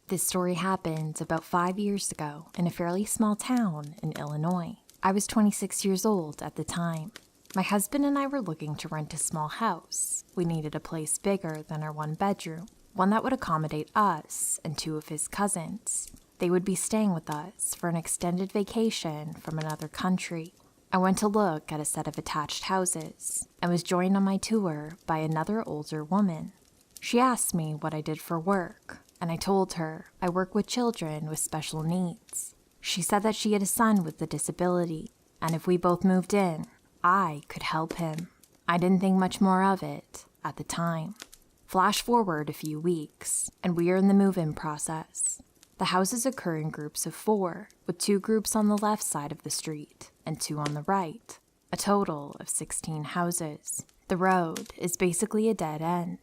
This story happened about 5 years ago in a fairly small town in Illinois. I was 26 years old at the time. My husband and I were looking to rent a small house. We needed a place bigger than our one bedroom, one that would accommodate us and two of his cousins. They would be staying with us for an extended vacation from another country. I went to look at a set of attached houses and was joined on my tour by another older woman. She asked me what I did for work, and I told her I work with children with special needs. She said that she had a son with a disability, and if we both moved in, I could help him. I didn't think much more of it at the time. Flash forward a few weeks, and we are in the move-in process. The houses occur in groups of 4, with 2 groups on the left side of the street and 2 on the right, a total of 16 houses. The road is basically a dead end.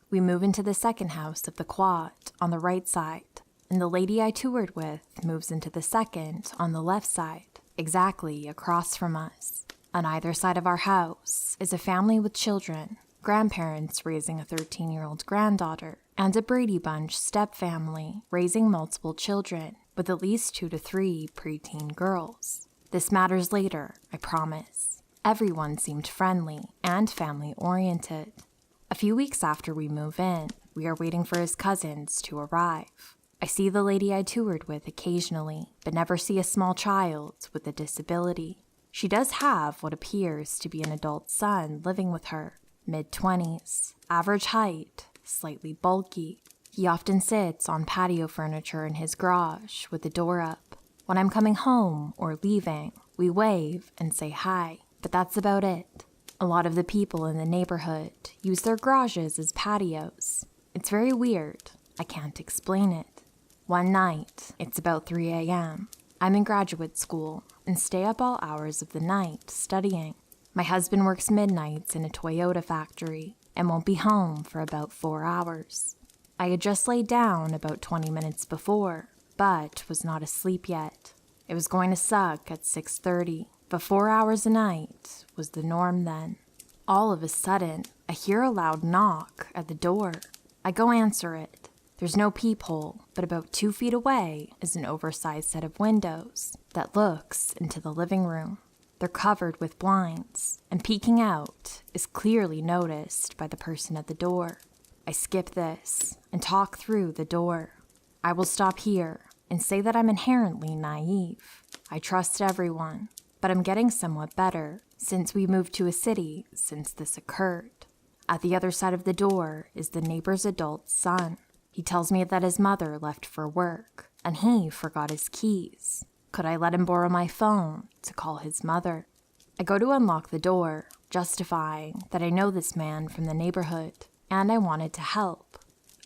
We move into the second house of the quad on the right side, and the lady I toured with moves into the second on the left side, exactly across from us. On either side of our house is a family with children, grandparents raising a 13-year-old granddaughter, and a Brady Bunch step-family raising multiple children with at least 2 to 3 preteen girls. This matters later, I promise. Everyone seemed friendly and family-oriented. A few weeks after we move in, we are waiting for his cousins to arrive. I see the lady I toured with occasionally, but never see a small child with a disability. She does have what appears to be an adult son living with her, mid-20s, average height, slightly bulky. He often sits on patio furniture in his garage with the door up. When I'm coming home or leaving, we wave and say hi, but that's about it. A lot of the people in the neighborhood use their garages as patios. It's very weird. I can't explain it. One night, it's about 3 a.m. I'm in graduate school and stay up all hours of the night studying. My husband works midnights in a Toyota factory and won't be home for about 4 hours. I had just laid down about 20 minutes before, but was not asleep yet. It was going to suck at 6:30, but 4 hours a night was the norm then. All of a sudden, I hear a loud knock at the door. I go answer it. There's no peephole, but about 2 feet away is an oversized set of windows that looks into the living room. They're covered with blinds, and peeking out is clearly noticed by the person at the door. I skip this and talk through the door. I will stop here and say that I'm inherently naive. I trust everyone, but I'm getting somewhat better since we moved to a city since this occurred. At the other side of the door is the neighbor's adult son. He tells me that his mother left for work, and he forgot his keys. Could I let him borrow my phone to call his mother? I go to unlock the door, justifying that I know this man from the neighborhood, and I wanted to help.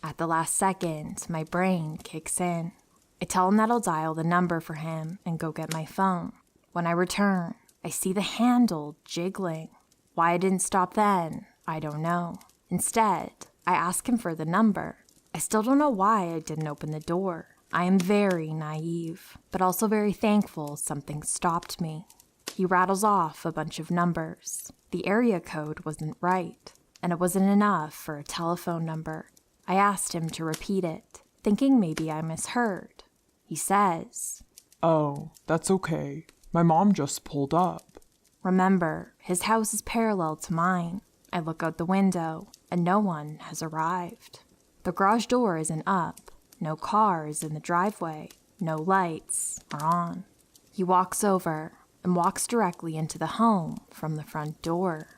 At the last second, my brain kicks in. I tell him that I'll dial the number for him and go get my phone. When I return, I see the handle jiggling. Why I didn't stop then, I don't know. Instead, I ask him for the number. I still don't know why I didn't open the door. I am very naive, but also very thankful something stopped me. He rattles off a bunch of numbers. The area code wasn't right, and it wasn't enough for a telephone number. I asked him to repeat it, thinking maybe I misheard. He says, "Oh, that's okay. My mom just pulled up." Remember, his house is parallel to mine. I look out the window, and no one has arrived. The garage door isn't up. No cars in the driveway. No lights are on. He walks over and walks directly into the home from the front door.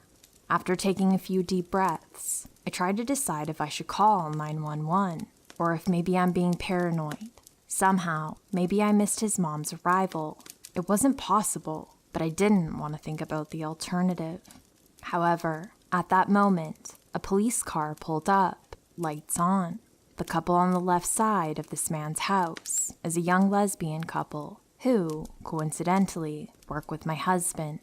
After taking a few deep breaths, I try to decide if I should call 911 or if maybe I'm being paranoid. Somehow, maybe I missed his mom's arrival. It wasn't possible, but I didn't want to think about the alternative. However, at that moment, a police car pulled up, lights on. The couple on the left side of this man's house is a young lesbian couple who, coincidentally, work with my husband.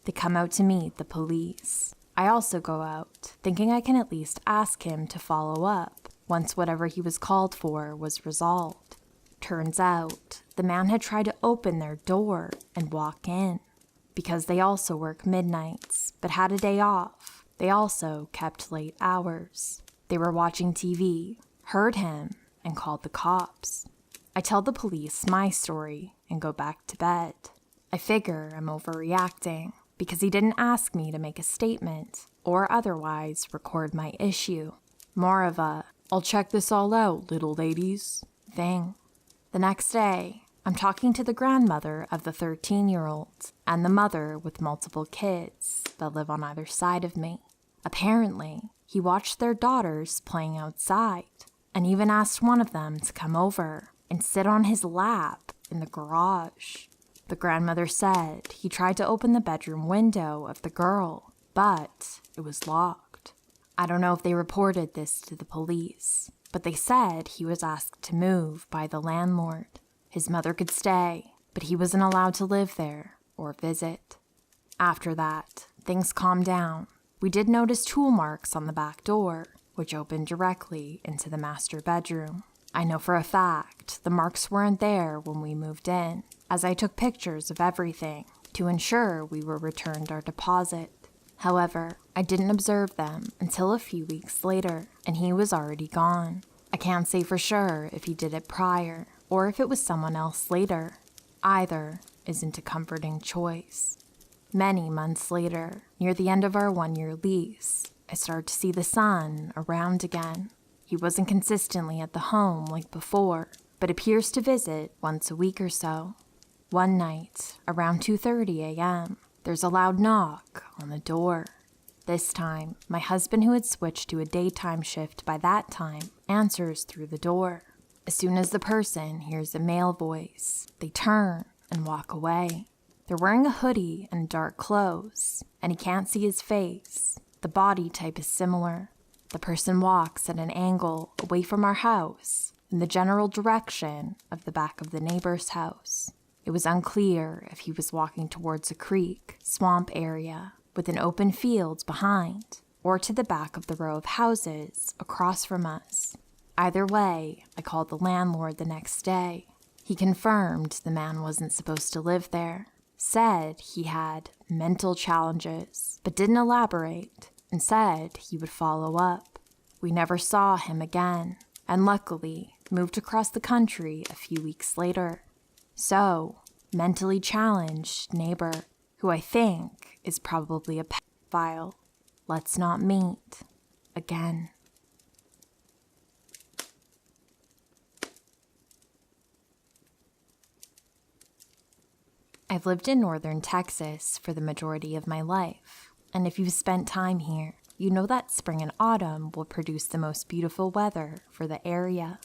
They come out to meet the police. I also go out, thinking I can at least ask him to follow up once whatever he was called for was resolved. Turns out, the man had tried to open their door and walk in. Because they also work midnights, but had a day off, they also kept late hours. They were watching TV, heard him, and called the cops. I tell the police my story and go back to bed. I figure I'm overreacting because he didn't ask me to make a statement or otherwise record my issue. More of a, "I'll check this all out, little ladies," thing. The next day, I'm talking to the grandmother of the 13-year-old and the mother with multiple kids that live on either side of me. Apparently, he watched their daughters playing outside and even asked one of them to come over and sit on his lap in the garage. The grandmother said he tried to open the bedroom window of the girl, but it was locked. I don't know if they reported this to the police, but they said he was asked to move by the landlord. His mother could stay, but he wasn't allowed to live there or visit. After that, things calmed down. We did notice tool marks on the back door, which opened directly into the master bedroom. I know for a fact the marks weren't there when we moved in, as I took pictures of everything to ensure we were returned our deposit. However, I didn't observe them until a few weeks later, and he was already gone. I can't say for sure if he did it prior or if it was someone else later. Either isn't a comforting choice. Many months later, near the end of our 1-year lease, I started to see the son around again. He wasn't consistently at the home like before, but appears to visit once a week or so. One night, around 2:30 a.m., there's a loud knock on the door. This time, my husband, who had switched to a daytime shift by that time, answers through the door. As soon as the person hears a male voice, they turn and walk away. They're wearing a hoodie and dark clothes, and he can't see his face. The body type is similar. The person walks at an angle away from our house in the general direction of the back of the neighbor's house. It was unclear if he was walking towards a creek, swamp area with an open field behind, or to the back of the row of houses across from us. Either way, I called the landlord the next day. He confirmed the man wasn't supposed to live there, said he had mental challenges, but didn't elaborate, and said he would follow up. We never saw him again, and luckily moved across the country a few weeks later. So, mentally challenged neighbor, who I think is probably a pedophile. Let's not meet again. I've lived in northern Texas for the majority of my life, and if you've spent time here, you know that spring and autumn will produce the most beautiful weather for the area.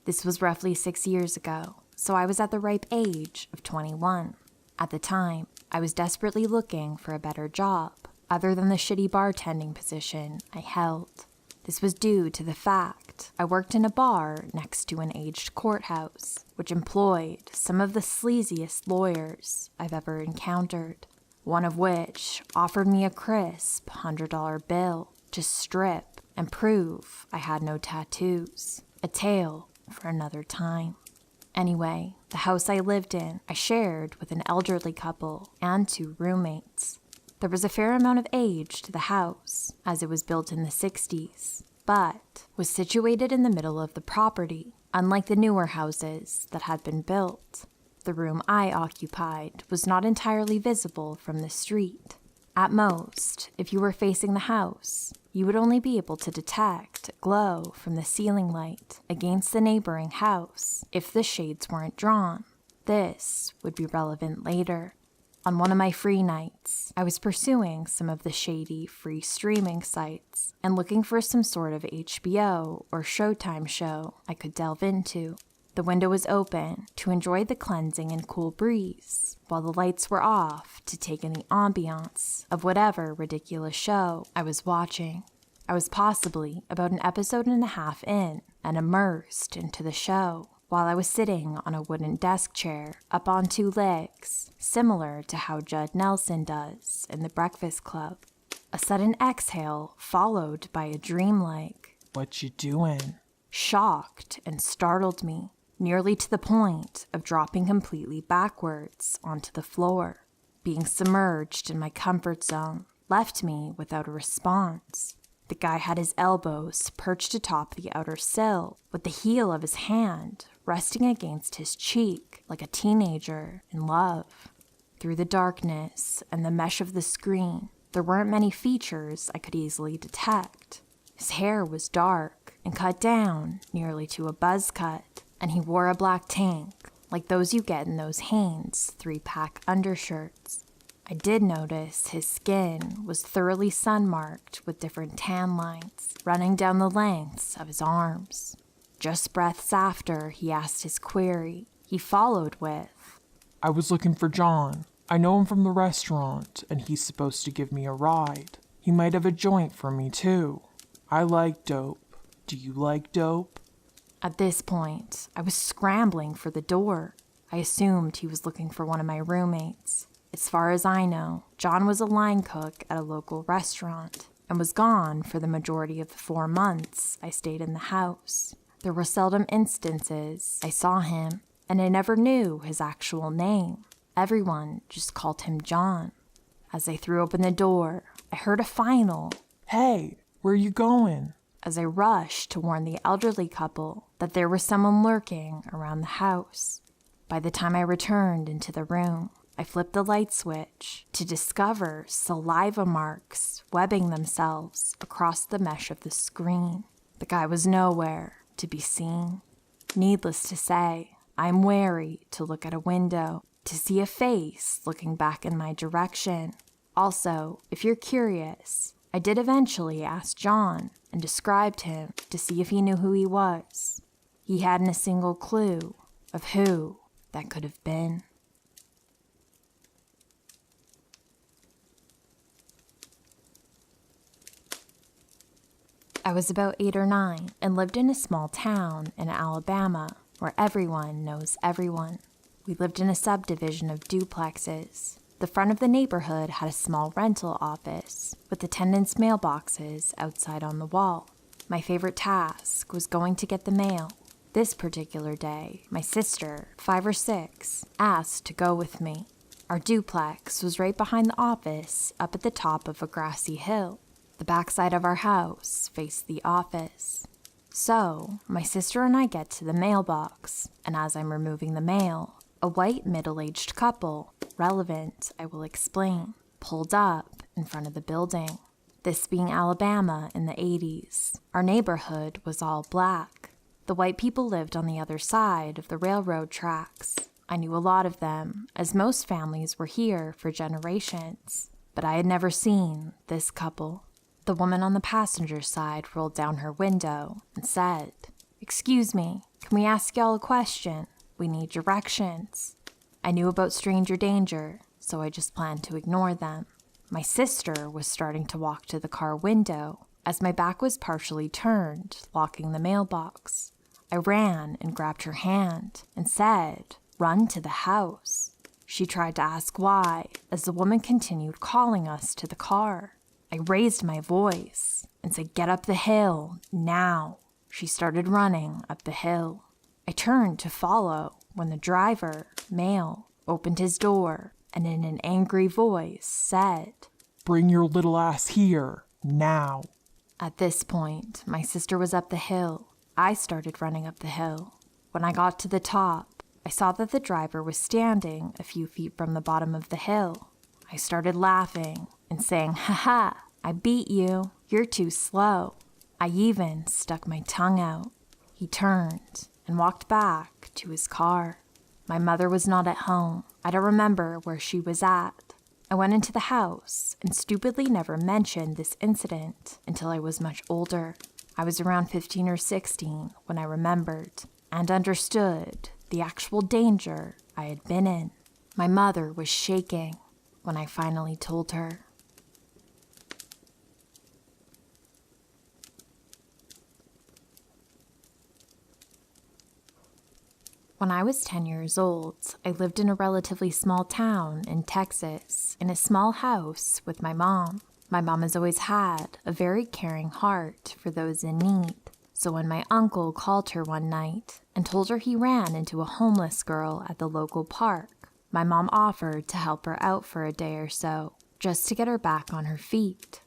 This was roughly 6 years ago, so I was at the ripe age of 21. At the time, I was desperately looking for a better job, other than the shitty bartending position I held. This was due to the fact I worked in a bar next to an aged courthouse, which employed some of the sleaziest lawyers I've ever encountered, one of which offered me a crisp $100 bill to strip and prove I had no tattoos, a tale for another time. Anyway, the house I lived in, I shared with an elderly couple and 2 roommates. There was a fair amount of age to the house, as it was built in the 60s, but was situated in the middle of the property, unlike the newer houses that had been built. The room I occupied was not entirely visible from the street. At most, if you were facing the house, you would only be able to detect a glow from the ceiling light against the neighboring house if the shades weren't drawn. This would be relevant later. On one of my free nights, I was pursuing some of the shady free streaming sites and looking for some sort of HBO or Showtime show I could delve into. The window was open to enjoy the cleansing and cool breeze, while the lights were off to take in the ambiance of whatever ridiculous show I was watching. I was possibly about an episode and a half in and immersed into the show, while I was sitting on a wooden desk chair up on 2 legs, similar to how Judd Nelson does in The Breakfast Club. A sudden exhale followed by a dreamlike, "What you doing?" shocked and startled me, nearly to the point of dropping completely backwards onto the floor. Being submerged in my comfort zone left me without a response. The guy had his elbows perched atop the outer sill, with the heel of his hand resting against his cheek like a teenager in love. Through the darkness and the mesh of the screen, there weren't many features I could easily detect. His hair was dark and cut down nearly to a buzz cut, and he wore a black tank, like those you get in those Hanes 3-pack undershirts. I did notice his skin was thoroughly sun-marked with different tan lines running down the lengths of his arms. Just breaths after he asked his query, he followed with, I was looking for John. I know him from the restaurant, and he's supposed to give me a ride. He might have a joint for me, too. I like dope. Do you like dope? At this point, I was scrambling for the door. I assumed he was looking for one of my roommates. As far as I know, John was a line cook at a local restaurant and was gone for the majority of the 4 months I stayed in the house. There were seldom instances I saw him, and I never knew his actual name. Everyone just called him John. As I threw open the door, I heard a final, Hey, where you going? as I rushed to warn the elderly couple that there was someone lurking around the house. By the time I returned into the room, I flipped the light switch to discover saliva marks webbing themselves across the mesh of the screen. The guy was nowhere to be seen. Needless to say, I'm wary to look at a window to see a face looking back in my direction. Also, if you're curious, I did eventually ask John and described him to see if he knew who he was. He hadn't a single clue of who that could have been. I was about 8 or 9 and lived in a small town in Alabama where everyone knows everyone. We lived in a subdivision of duplexes. The front of the neighborhood had a small rental office with attendants' mailboxes outside on the wall. My favorite task was going to get the mail. This particular day, my sister, 5 or 6, asked to go with me. Our duplex was right behind the office up at the top of a grassy hill. The backside of our house faced the office. So, my sister and I get to the mailbox, and as I'm removing the mail, a white middle-aged couple, relevant, I will explain, pulled up in front of the building. This being Alabama in the 80s, our neighborhood was all black. The white people lived on the other side of the railroad tracks. I knew a lot of them, as most families were here for generations, but I had never seen this couple. The woman on the passenger side rolled down her window and said, "Excuse me, can we ask y'all a question? We need directions." I knew about stranger danger, so I just planned to ignore them. My sister was starting to walk to the car window as my back was partially turned, locking the mailbox. I ran and grabbed her hand and said, "Run to the house." She tried to ask why, as the woman continued calling us to the car. I raised my voice and said, "Get up the hill, now." She started running up the hill. I turned to follow when the driver, male, opened his door and in an angry voice said, Bring your little ass here, now. At this point, my sister was up the hill. I started running up the hill. When I got to the top, I saw that the driver was standing a few feet from the bottom of the hill. I started laughing and saying, "Ha ha, I beat you. You're too slow." I even stuck my tongue out. He turned and walked back to his car. My mother was not at home. I don't remember where she was at. I went into the house and stupidly never mentioned this incident until I was much older. I was around 15 or 16 when I remembered and understood the actual danger I had been in. My mother was shaking when I finally told her. When I was 10 years old, I lived in a relatively small town in Texas, in a small house with my mom. My mom has always had a very caring heart for those in need. So when my uncle called her one night and told her he ran into a homeless girl at the local park, my mom offered to help her out for a day or so, just to get her back on her feet.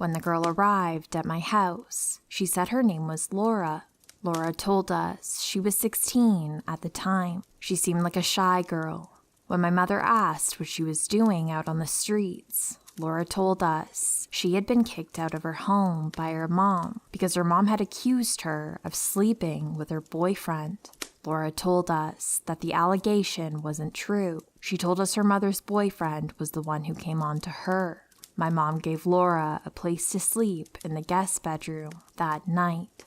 When the girl arrived at my house, she said her name was Laura. Laura told us she was 16 at the time. She seemed like a shy girl. When my mother asked what she was doing out on the streets, Laura told us she had been kicked out of her home by her mom because her mom had accused her of sleeping with her boyfriend. Laura told us that the allegation wasn't true. She told us her mother's boyfriend was the one who came on to her. My mom gave Laura a place to sleep in the guest bedroom that night.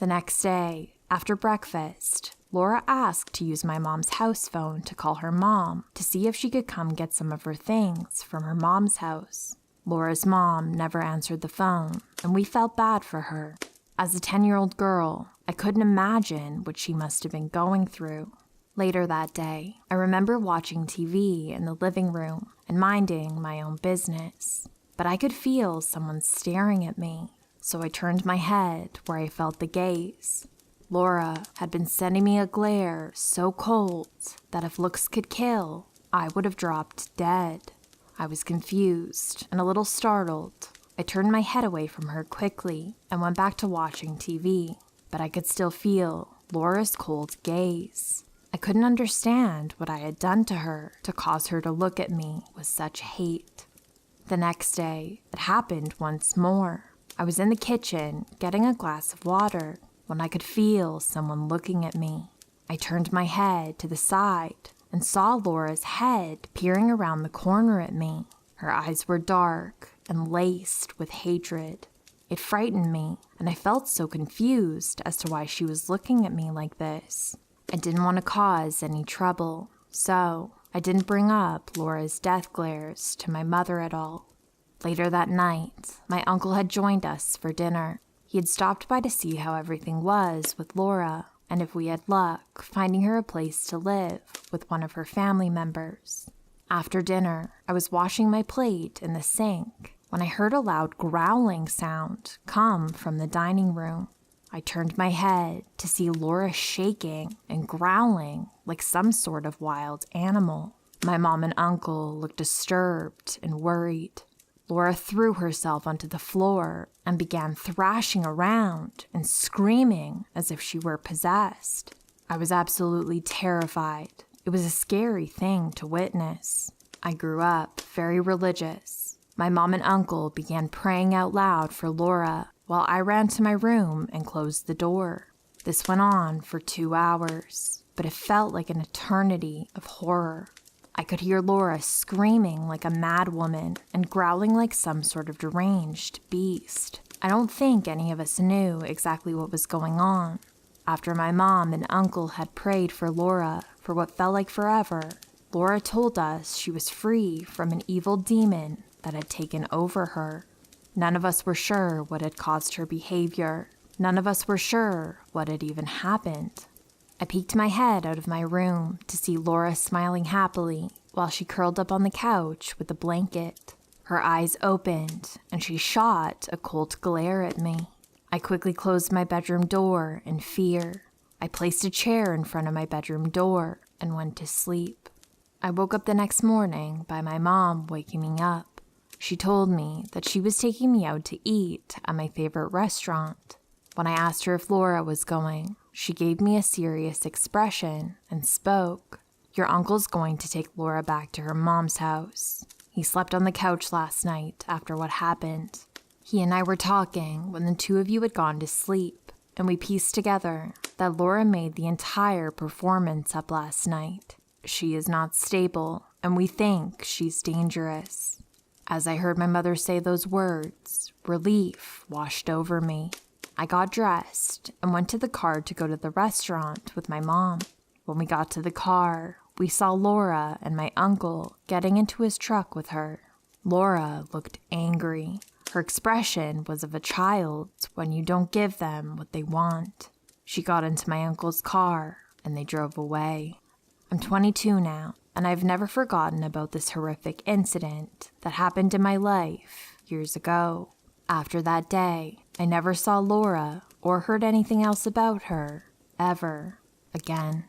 The next day, after breakfast, Laura asked to use my mom's house phone to call her mom to see if she could come get some of her things from her mom's house. Laura's mom never answered the phone, and we felt bad for her. As a 10-year-old girl, I couldn't imagine what she must have been going through. Later that day, I remember watching TV in the living room and minding my own business, but I could feel someone staring at me, so I turned my head where I felt the gaze. Laura had been sending me a glare so cold that if looks could kill, I would have dropped dead. I was confused and a little startled. I turned my head away from her quickly and went back to watching TV, but I could still feel Laura's cold gaze. I couldn't understand what I had done to her to cause her to look at me with such hate. The next day, it happened once more. I was in the kitchen getting a glass of water when I could feel someone looking at me. I turned my head to the side and saw Laura's head peering around the corner at me. Her eyes were dark and laced with hatred. It frightened me, and I felt so confused as to why she was looking at me like this. I didn't want to cause any trouble, so I didn't bring up Laura's death glares to my mother at all. Later that night, my uncle had joined us for dinner. He had stopped by to see how everything was with Laura, and if we had luck, finding her a place to live with one of her family members. After dinner, I was washing my plate in the sink when I heard a loud growling sound come from the dining room. I turned my head to see Laura shaking and growling like some sort of wild animal. My mom and uncle looked disturbed and worried. Laura threw herself onto the floor and began thrashing around and screaming as if she were possessed. I was absolutely terrified. It was a scary thing to witness. I grew up very religious. My mom and uncle began praying out loud for Laura while I ran to my room and closed the door. This went on for 2 hours, but it felt like an eternity of horror. I could hear Laura screaming like a mad woman and growling like some sort of deranged beast. I don't think any of us knew exactly what was going on. After my mom and uncle had prayed for Laura for what felt like forever, Laura told us she was free from an evil demon that had taken over her. None of us were sure what had caused her behavior. None of us were sure what had even happened. I peeked my head out of my room to see Laura smiling happily while she curled up on the couch with a blanket. Her eyes opened, and she shot a cold glare at me. I quickly closed my bedroom door in fear. I placed a chair in front of my bedroom door and went to sleep. I woke up the next morning by my mom waking me up. She told me that she was taking me out to eat at my favorite restaurant. When I asked her if Laura was going, she gave me a serious expression and spoke. "Your uncle's going to take Laura back to her mom's house. He slept on the couch last night after what happened. He and I were talking when the two of you had gone to sleep, and we pieced together that Laura made the entire performance up last night. She is not stable, and we think she's dangerous." As I heard my mother say those words, relief washed over me. I got dressed and went to the car to go to the restaurant with my mom. When we got to the car, we saw Laura and my uncle getting into his truck with her. Laura looked angry. Her expression was of a child when you don't give them what they want. She got into my uncle's car and they drove away. I'm 22 now, and I've never forgotten about this horrific incident that happened in my life years ago. After that day, I never saw Laura or heard anything else about her, ever again.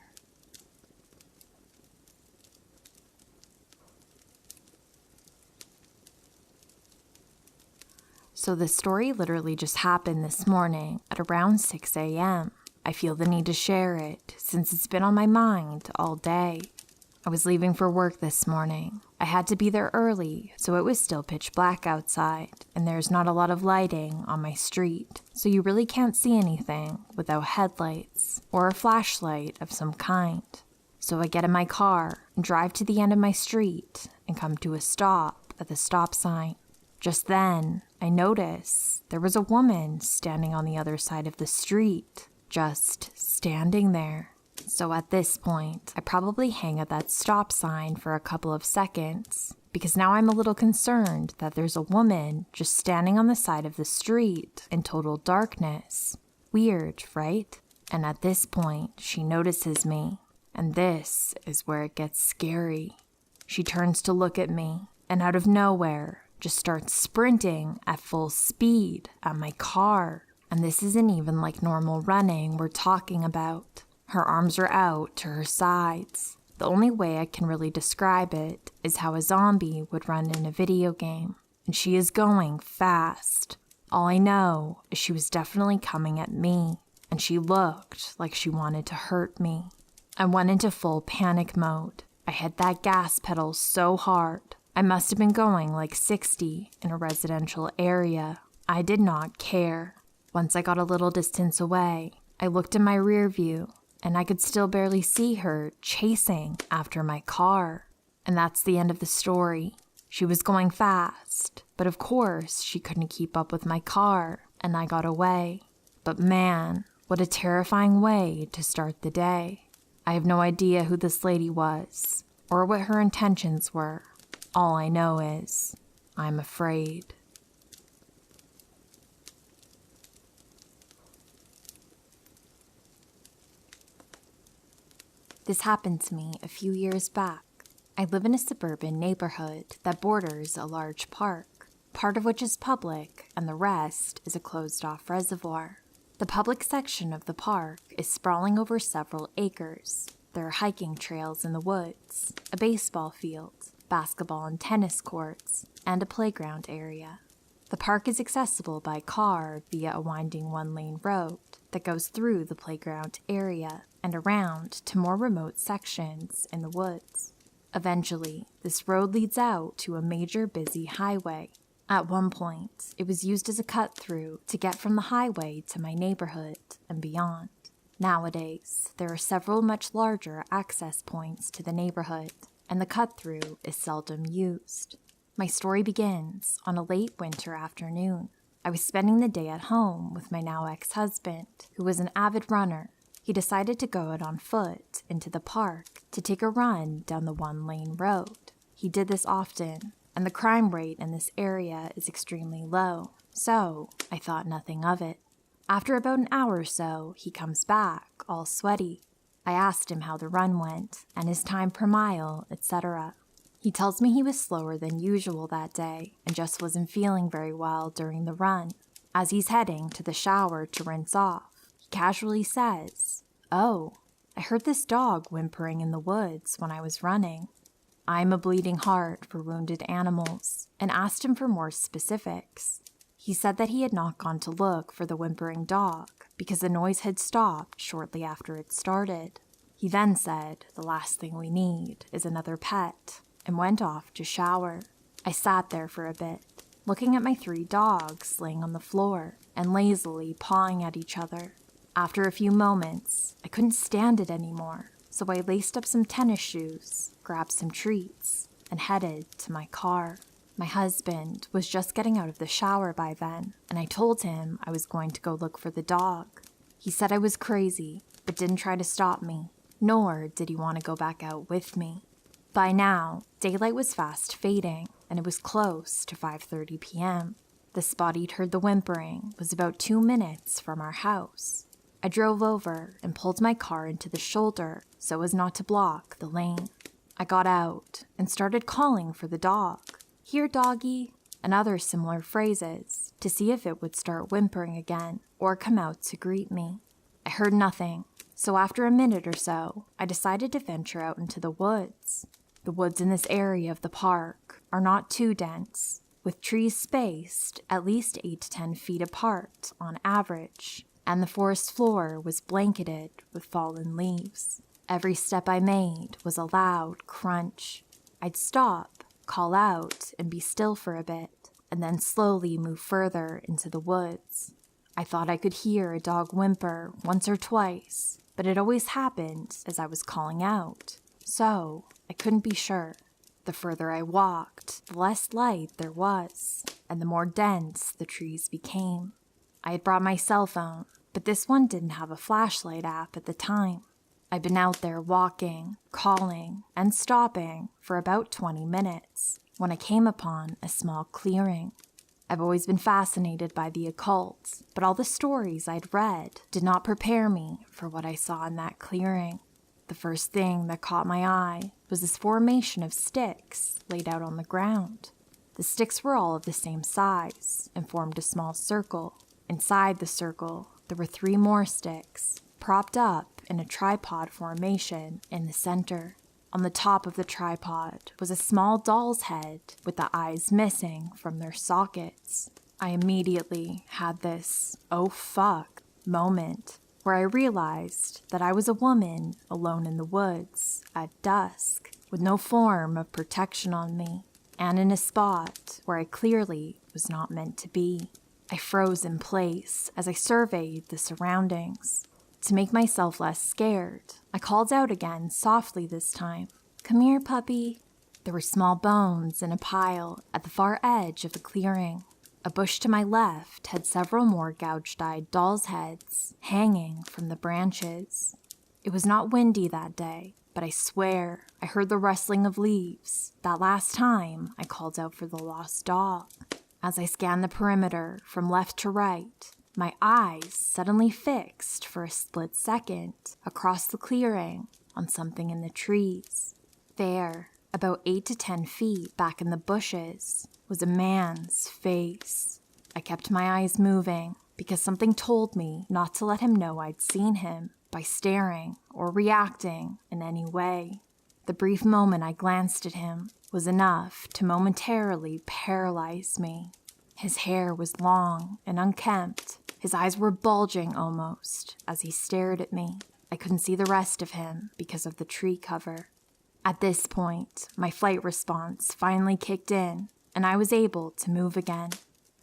So the story literally just happened this morning at around 6 a.m. I feel the need to share it since it's been on my mind all day. I was leaving for work this morning. I had to be there early, so it was still pitch black outside, and there's not a lot of lighting on my street, so you really can't see anything without headlights or a flashlight of some kind. So I get in my car and drive to the end of my street and come to a stop at the stop sign. Just then, I notice there was a woman standing on the other side of the street, just standing there. So at this point, I probably hang at that stop sign for a couple of seconds, because now I'm a little concerned that there's a woman just standing on the side of the street in total darkness. Weird, right? And at this point, she notices me, and this is where it gets scary. She turns to look at me, and out of nowhere, just starts sprinting at full speed at my car. And this isn't even like normal running we're talking about. Her arms are out to her sides. The only way I can really describe it is how a zombie would run in a video game. And she is going fast. All I know is she was definitely coming at me, and she looked like she wanted to hurt me. I went into full panic mode. I hit that gas pedal so hard. I must have been going like 60 in a residential area. I did not care. Once I got a little distance away, I looked in my rear view, and I could still barely see her chasing after my car. And that's the end of the story. She was going fast, but of course she couldn't keep up with my car, and I got away. But man, what a terrifying way to start the day. I have no idea who this lady was, or what her intentions were. All I know is, I'm afraid. This happened to me a few years back. I live in a suburban neighborhood that borders a large park, part of which is public and the rest is a closed-off reservoir. The public section of the park is sprawling over several acres. There are hiking trails in the woods, a baseball field, basketball and tennis courts, and a playground area. The park is accessible by car via a winding one-lane road that goes through the playground area and around to more remote sections in the woods. Eventually, this road leads out to a major busy highway. At one point, it was used as a cut-through to get from the highway to my neighborhood and beyond. Nowadays, there are several much larger access points to the neighborhood, and the cut-through is seldom used. My story begins on a late winter afternoon. I was spending the day at home with my now ex-husband, who was an avid runner. He decided to go out on foot into the park to take a run down the one-lane road. He did this often, and the crime rate in this area is extremely low, so I thought nothing of it. After about an hour or so, he comes back, all sweaty. I asked him how the run went, and his time per mile, etc. He tells me he was slower than usual that day and just wasn't feeling very well during the run. As he's heading to the shower to rinse off, he casually says, "Oh, I heard this dog whimpering in the woods when I was running." I'm a bleeding heart for wounded animals and asked him for more specifics. He said that he had not gone to look for the whimpering dog because the noise had stopped shortly after it started. He then said the last thing we need is another pet and went off to shower. I sat there for a bit, looking at my 3 dogs laying on the floor and lazily pawing at each other. After a few moments, I couldn't stand it anymore, so I laced up some tennis shoes, grabbed some treats, and headed to my car. My husband was just getting out of the shower by then, and I told him I was going to go look for the dog. He said I was crazy, but didn't try to stop me, nor did he want to go back out with me. By now, daylight was fast fading, and it was close to 5:30 p.m. The spot he'd heard the whimpering was about 2 minutes from our house. I drove over and pulled my car into the shoulder so as not to block the lane. I got out and started calling for the dog. "Here, doggy," and other similar phrases to see if it would start whimpering again or come out to greet me. I heard nothing, so after a minute or so, I decided to venture out into the woods. The woods in this area of the park are not too dense. with trees spaced at least 8 to 10 feet apart on average, and the forest floor was blanketed with fallen leaves. Every step I made was a loud crunch. I'd stop, call out, and be still for a bit, and then slowly move further into the woods. I thought I could hear a dog whimper once or twice, but it always happened as I was calling out, so I couldn't be sure. The further I walked, the less light there was, and the more dense the trees became. I had brought my cell phone, but this one didn't have a flashlight app at the time. I'd been out there walking, calling, and stopping for about 20 minutes when I came upon a small clearing. I've always been fascinated by the occult, but all the stories I'd read did not prepare me for what I saw in that clearing. The first thing that caught my eye was this formation of sticks laid out on the ground. The sticks were all of the same size and formed a small circle. Inside the circle, there were 3 more sticks, propped up in a tripod formation in the center. On the top of the tripod was a small doll's head with the eyes missing from their sockets. I immediately had this, oh fuck, moment where I realized that I was a woman alone in the woods at dusk with no form of protection on me and in a spot where I clearly was not meant to be. I froze in place as I surveyed the surroundings. To make myself less scared, I called out again softly this time. "Come here, puppy." There were small bones in a pile at the far edge of the clearing. A bush to my left had several more gouged-eyed doll's heads hanging from the branches. It was not windy that day, but I swear I heard the rustling of leaves that last time I called out for the lost dog. As I scanned the perimeter from left to right, my eyes suddenly fixed for a split second across the clearing on something in the trees. There, about 8 to 10 feet back in the bushes, was a man's face. I kept my eyes moving because something told me not to let him know I'd seen him by staring or reacting in any way. The brief moment I glanced at him was enough to momentarily paralyze me. His hair was long and unkempt. His eyes were bulging almost as he stared at me. I couldn't see the rest of him because of the tree cover. At this point, my flight response finally kicked in, and I was able to move again.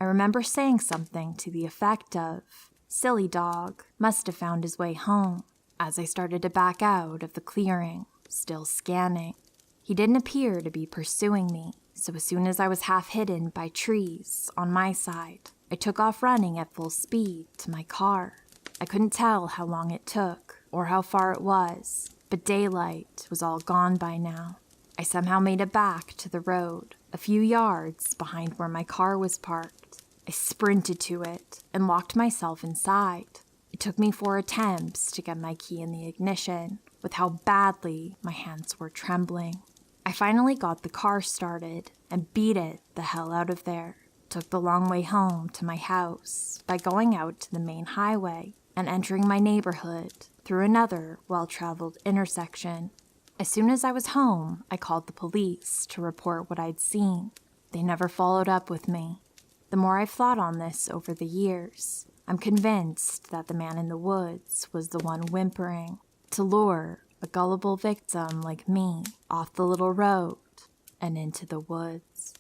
I remember saying something to the effect of, "Silly dog, must have found his way home," as I started to back out of the clearing, still scanning. He didn't appear to be pursuing me, so as soon as I was half hidden by trees on my side, I took off running at full speed to my car. I couldn't tell how long it took or how far it was, but daylight was all gone by now. I somehow made it back to the road, a few yards behind where my car was parked. I sprinted to it and locked myself inside. It took me 4 attempts to get my key in the ignition, with how badly my hands were trembling. I finally got the car started and beat it the hell out of there. Took the long way home to my house by going out to the main highway and entering my neighborhood through another well-traveled intersection. As soon as I was home, I called the police to report what I'd seen. They never followed up with me. The more I've thought on this over the years, I'm convinced that the man in the woods was the one whimpering to lure a gullible victim like me off the little road and into the woods.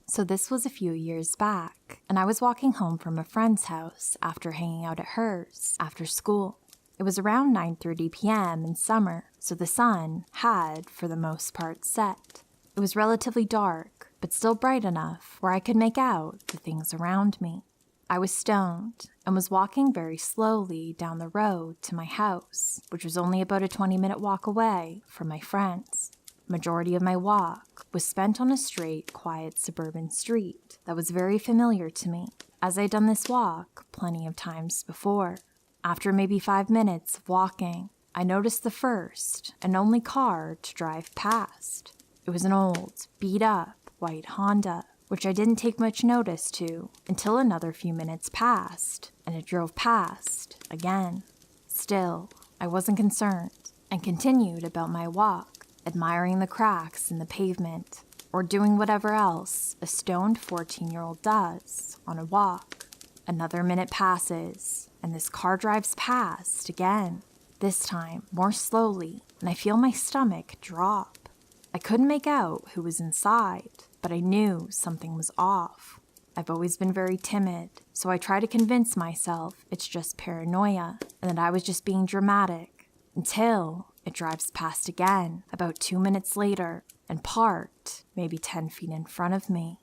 So this was a few years back, and I was walking home from a friend's house after hanging out at hers after school. It was around 9:30 p.m. in summer, so the sun had, for the most part, set. It was relatively dark, but still bright enough where I could make out the things around me. I was stoned and was walking very slowly down the road to my house, which was only about a 20-minute walk away from my friend's. Majority of my walk was spent on a straight, quiet suburban street that was very familiar to me, as I'd done this walk plenty of times before. After maybe 5 minutes of walking, I noticed the first and only car to drive past. It was an old, beat-up, white Honda, which I didn't take much notice to until another few minutes passed, and it drove past again. Still, I wasn't concerned and continued about my walk, admiring the cracks in the pavement or doing whatever else a stoned 14-year-old does on a walk. Another minute passes, and this car drives past again, this time more slowly, and I feel my stomach drop. I couldn't make out who was inside, but I knew something was off. I've always been very timid, so I try to convince myself it's just paranoia and that I was just being dramatic, until it drives past again about 2 minutes later and parked maybe 10 feet in front of me.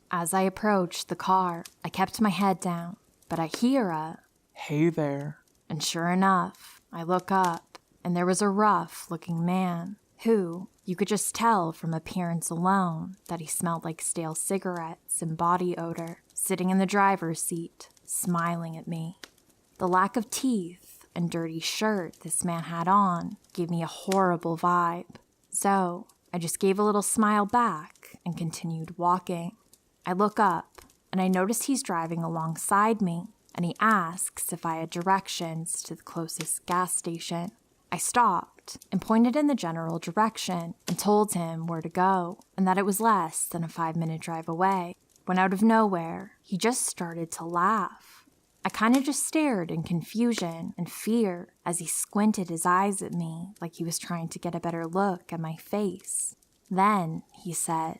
As I approached the car, I kept my head down, but I hear a, "Hey there." and sure enough, I look up, and there was a rough-looking man who, you could just tell from appearance alone that he smelled like stale cigarettes and body odor, sitting in the driver's seat, smiling at me. The lack of teeth and dirty shirt this man had on gave me a horrible vibe, so I just gave a little smile back and continued walking. I look up, and I notice he's driving alongside me, and he asks if I had directions to the closest gas station. I stopped and pointed in the general direction and told him where to go and that it was less than a 5-minute drive away, when out of nowhere, he just started to laugh. I kind of just stared in confusion and fear as he squinted his eyes at me like he was trying to get a better look at my face. Then he said,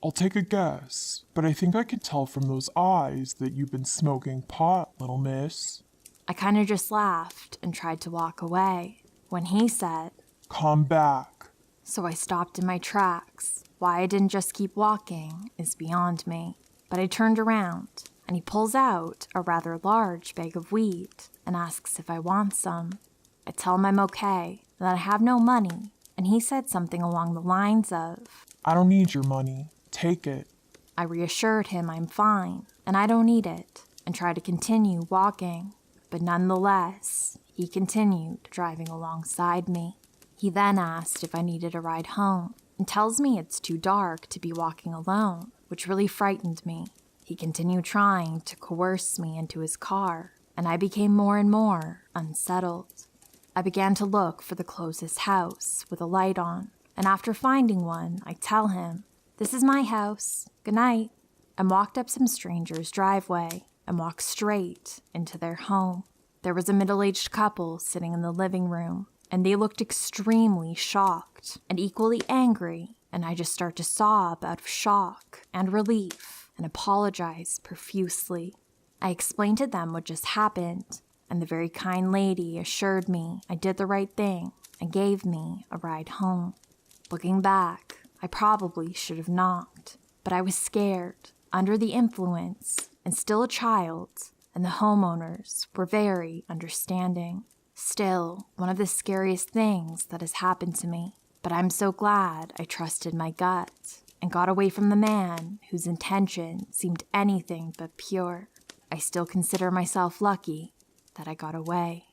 "I'll take a guess, but I think I can tell from those eyes that you've been smoking pot, little miss." I kind of just laughed and tried to walk away when he said, "Come back." So I stopped in my tracks. Why I didn't just keep walking is beyond me. But I turned around, and he pulls out a rather large bag of weed and asks if I want some. I tell him I'm okay, and that I have no money, and he said something along the lines of, "I don't need your money. Take it." I reassured him I'm fine, and I don't need it, and tried to continue walking. But nonetheless, he continued driving alongside me. He then asked if I needed a ride home, and tells me it's too dark to be walking alone, which really frightened me. He continued trying to coerce me into his car, and I became more and more unsettled. I began to look for the closest house with a light on, and after finding one, I tell him, "This is my house. Good night," and walked up some stranger's driveway and walked straight into their home. There was a middle-aged couple sitting in the living room, and they looked extremely shocked and equally angry, and I just start to sob out of shock and relief and apologize profusely. I explained to them what just happened, and the very kind lady assured me I did the right thing and gave me a ride home. Looking back, I probably should have knocked, but I was scared, under the influence, and still a child, and the homeowners were very understanding. Still, one of the scariest things that has happened to me, but I'm so glad I trusted my gut and got away from the man whose intention seemed anything but pure. I still consider myself lucky that I got away.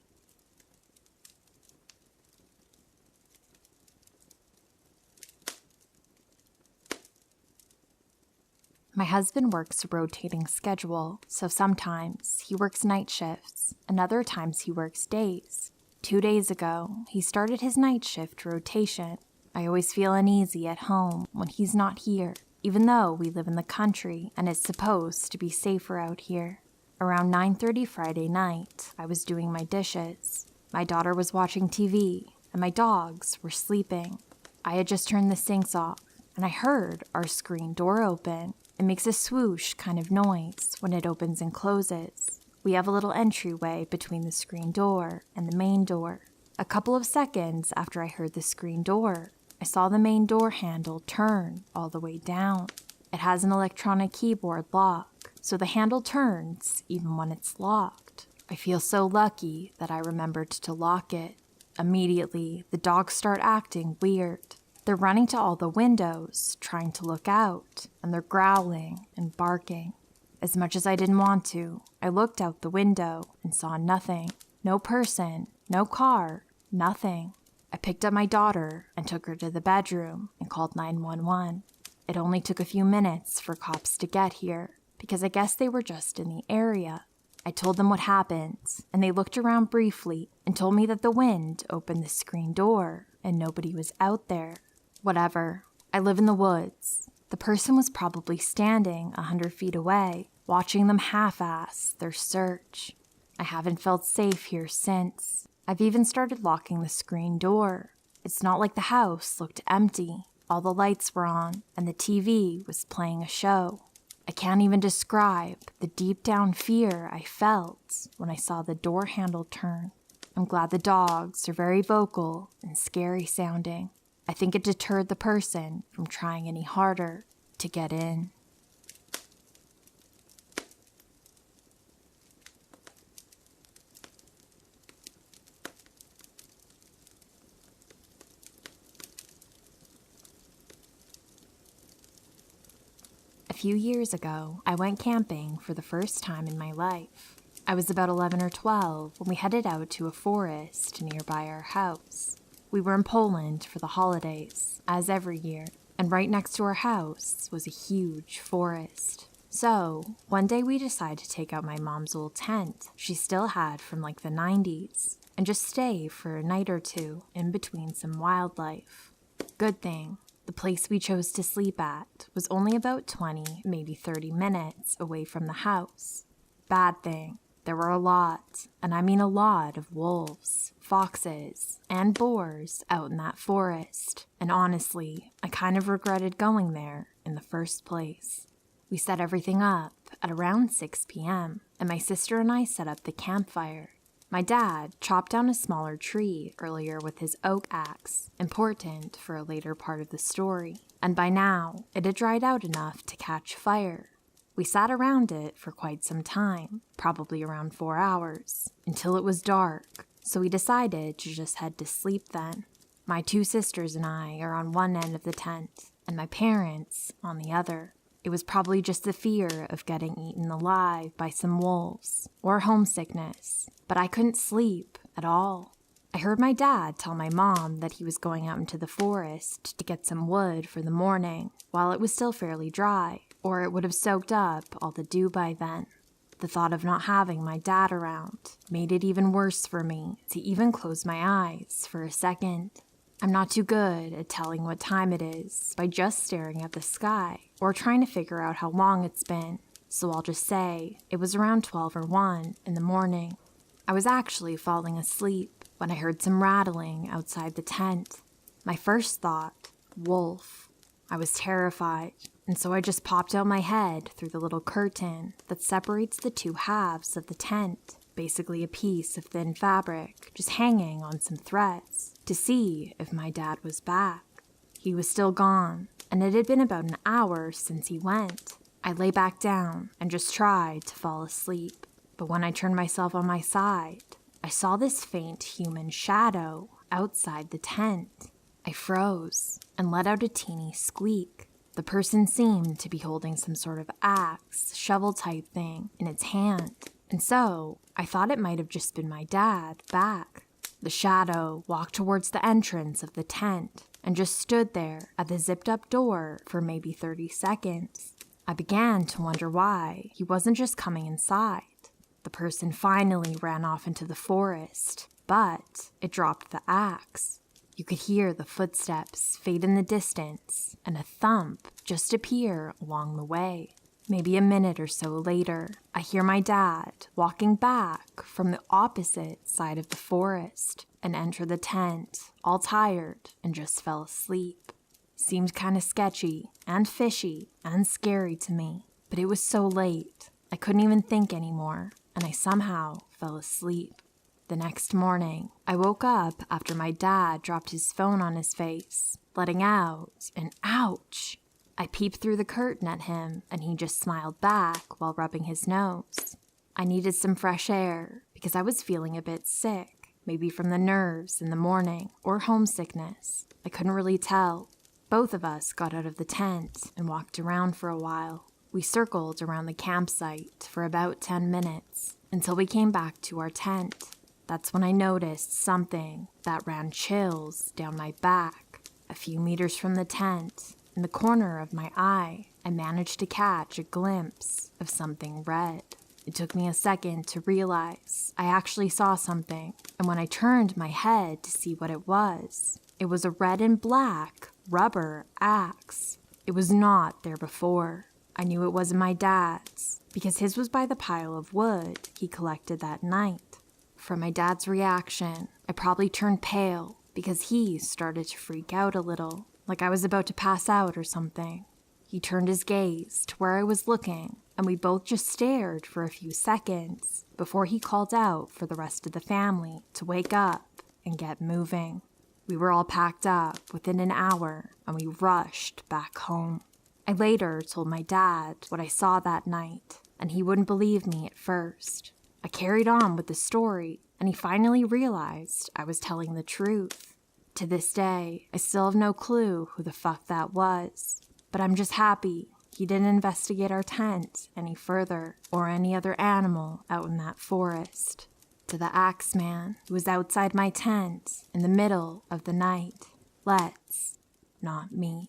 My husband works a rotating schedule, so sometimes he works night shifts, and other times he works days. 2 days ago, he started his night shift rotation. I always feel uneasy at home when he's not here, even though we live in the country and it's supposed to be safer out here. Around 9:30 Friday night, I was doing my dishes. My daughter was watching TV, and my dogs were sleeping. I had just turned the sinks off, and I heard our screen door open. It makes a swoosh kind of noise when it opens and closes. We have a little entryway between the screen door and the main door. A couple of seconds after I heard the screen door, I saw the main door handle turn all the way down. It has an electronic keyboard lock, so the handle turns even when it's locked. I feel so lucky that I remembered to lock it. Immediately, the dogs start acting weird. They're running to all the windows, trying to look out, and they're growling and barking. As much as I didn't want to, I looked out the window and saw nothing. No person, no car, nothing. I picked up my daughter and took her to the bedroom and called 911. It only took a few minutes for cops to get here, because I guess they were just in the area. I told them what happened, and they looked around briefly and told me that the wind opened the screen door and nobody was out there. Whatever. I live in the woods. The person was probably standing 100 feet away, watching them half-ass their search. I haven't felt safe here since. I've even started locking the screen door. It's not like the house looked empty. All the lights were on, and the TV was playing a show. I can't even describe the deep down fear I felt when I saw the door handle turn. I'm glad the dogs are very vocal and scary sounding. I think it deterred the person from trying any harder to get in. A few years ago, I went camping for the first time in my life. I was about 11 or 12 when we headed out to a forest nearby our house. We were in Poland for the holidays, as every year, and right next to our house was a huge forest. So, one day we decided to take out my mom's old tent she still had from like the 90s, and just stay for a night or two in between some wildlife. Good thing. The place we chose to sleep at was only about 20, maybe 30 minutes away from the house. Bad thing, there were a lot, and I mean a lot of wolves, foxes, and boars out in that forest, and honestly, I kind of regretted going there in the first place. We set everything up at around 6 p.m., and my sister and I set up the campfire. My dad chopped down a smaller tree earlier with his oak axe, important for a later part of the story, and by now it had dried out enough to catch fire. We sat around it for quite some time, probably around 4 hours, until it was dark, so we decided to just head to sleep then. My 2 sisters and I are on one end of the tent, and my parents on the other. It was probably just the fear of getting eaten alive by some wolves, or homesickness, but I couldn't sleep at all. I heard my dad tell my mom that he was going out into the forest to get some wood for the morning, while it was still fairly dry, or it would have soaked up all the dew by then. The thought of not having my dad around made it even worse for me to even close my eyes for a second. I'm not too good at telling what time it is by just staring at the sky or trying to figure out how long it's been, so I'll just say it was around 12 or 1 in the morning. I was actually falling asleep when I heard some rattling outside the tent. My first thought, wolf. I was terrified, and so I just popped out my head through the little curtain that separates the 2 halves of the tent, basically a piece of thin fabric just hanging on some threads, to see if my dad was back. He was still gone, and it had been about an hour since he went. I lay back down and just tried to fall asleep, but when I turned myself on my side, I saw this faint human shadow outside the tent. I froze and let out a teeny squeak. The person seemed to be holding some sort of axe, shovel-type thing in its hand, and so I thought it might have just been my dad back. The shadow walked towards the entrance of the tent and just stood there at the zipped-up door for maybe 30 seconds. I began to wonder why he wasn't just coming inside. The person finally ran off into the forest, but it dropped the axe. You could hear the footsteps fade in the distance and a thump just appear along the way. Maybe a minute or so later, I hear my dad walking back from the opposite side of the forest and enter the tent, all tired and just fell asleep. Seemed kind of sketchy and fishy and scary to me, but it was so late, I couldn't even think anymore, and I somehow fell asleep. The next morning, I woke up after my dad dropped his phone on his face, letting out an ouch. I peeped through the curtain at him, and he just smiled back while rubbing his nose. I needed some fresh air because I was feeling a bit sick, maybe from the nerves in the morning or homesickness. I couldn't really tell. Both of us got out of the tent and walked around for a while. We circled around the campsite for about 10 minutes until we came back to our tent. That's when I noticed something that ran chills down my back. A few meters from the tent, in the corner of my eye, I managed to catch a glimpse of something red. It took me a second to realize I actually saw something, and when I turned my head to see what it was a red and black rubber axe. It was not there before. I knew it wasn't my dad's, because his was by the pile of wood he collected that night. From my dad's reaction, I probably turned pale because he started to freak out a little, like I was about to pass out or something. He turned his gaze to where I was looking, and we both just stared for a few seconds before he called out for the rest of the family to wake up and get moving. We were all packed up within an hour, and we rushed back home. I later told my dad what I saw that night, and he wouldn't believe me at first. I carried on with the story, and he finally realized I was telling the truth. To this day, I still have no clue who the fuck that was, but I'm just happy he didn't investigate our tent any further or any other animal out in that forest. To the Axeman who was outside my tent in the middle of the night, let's not meet.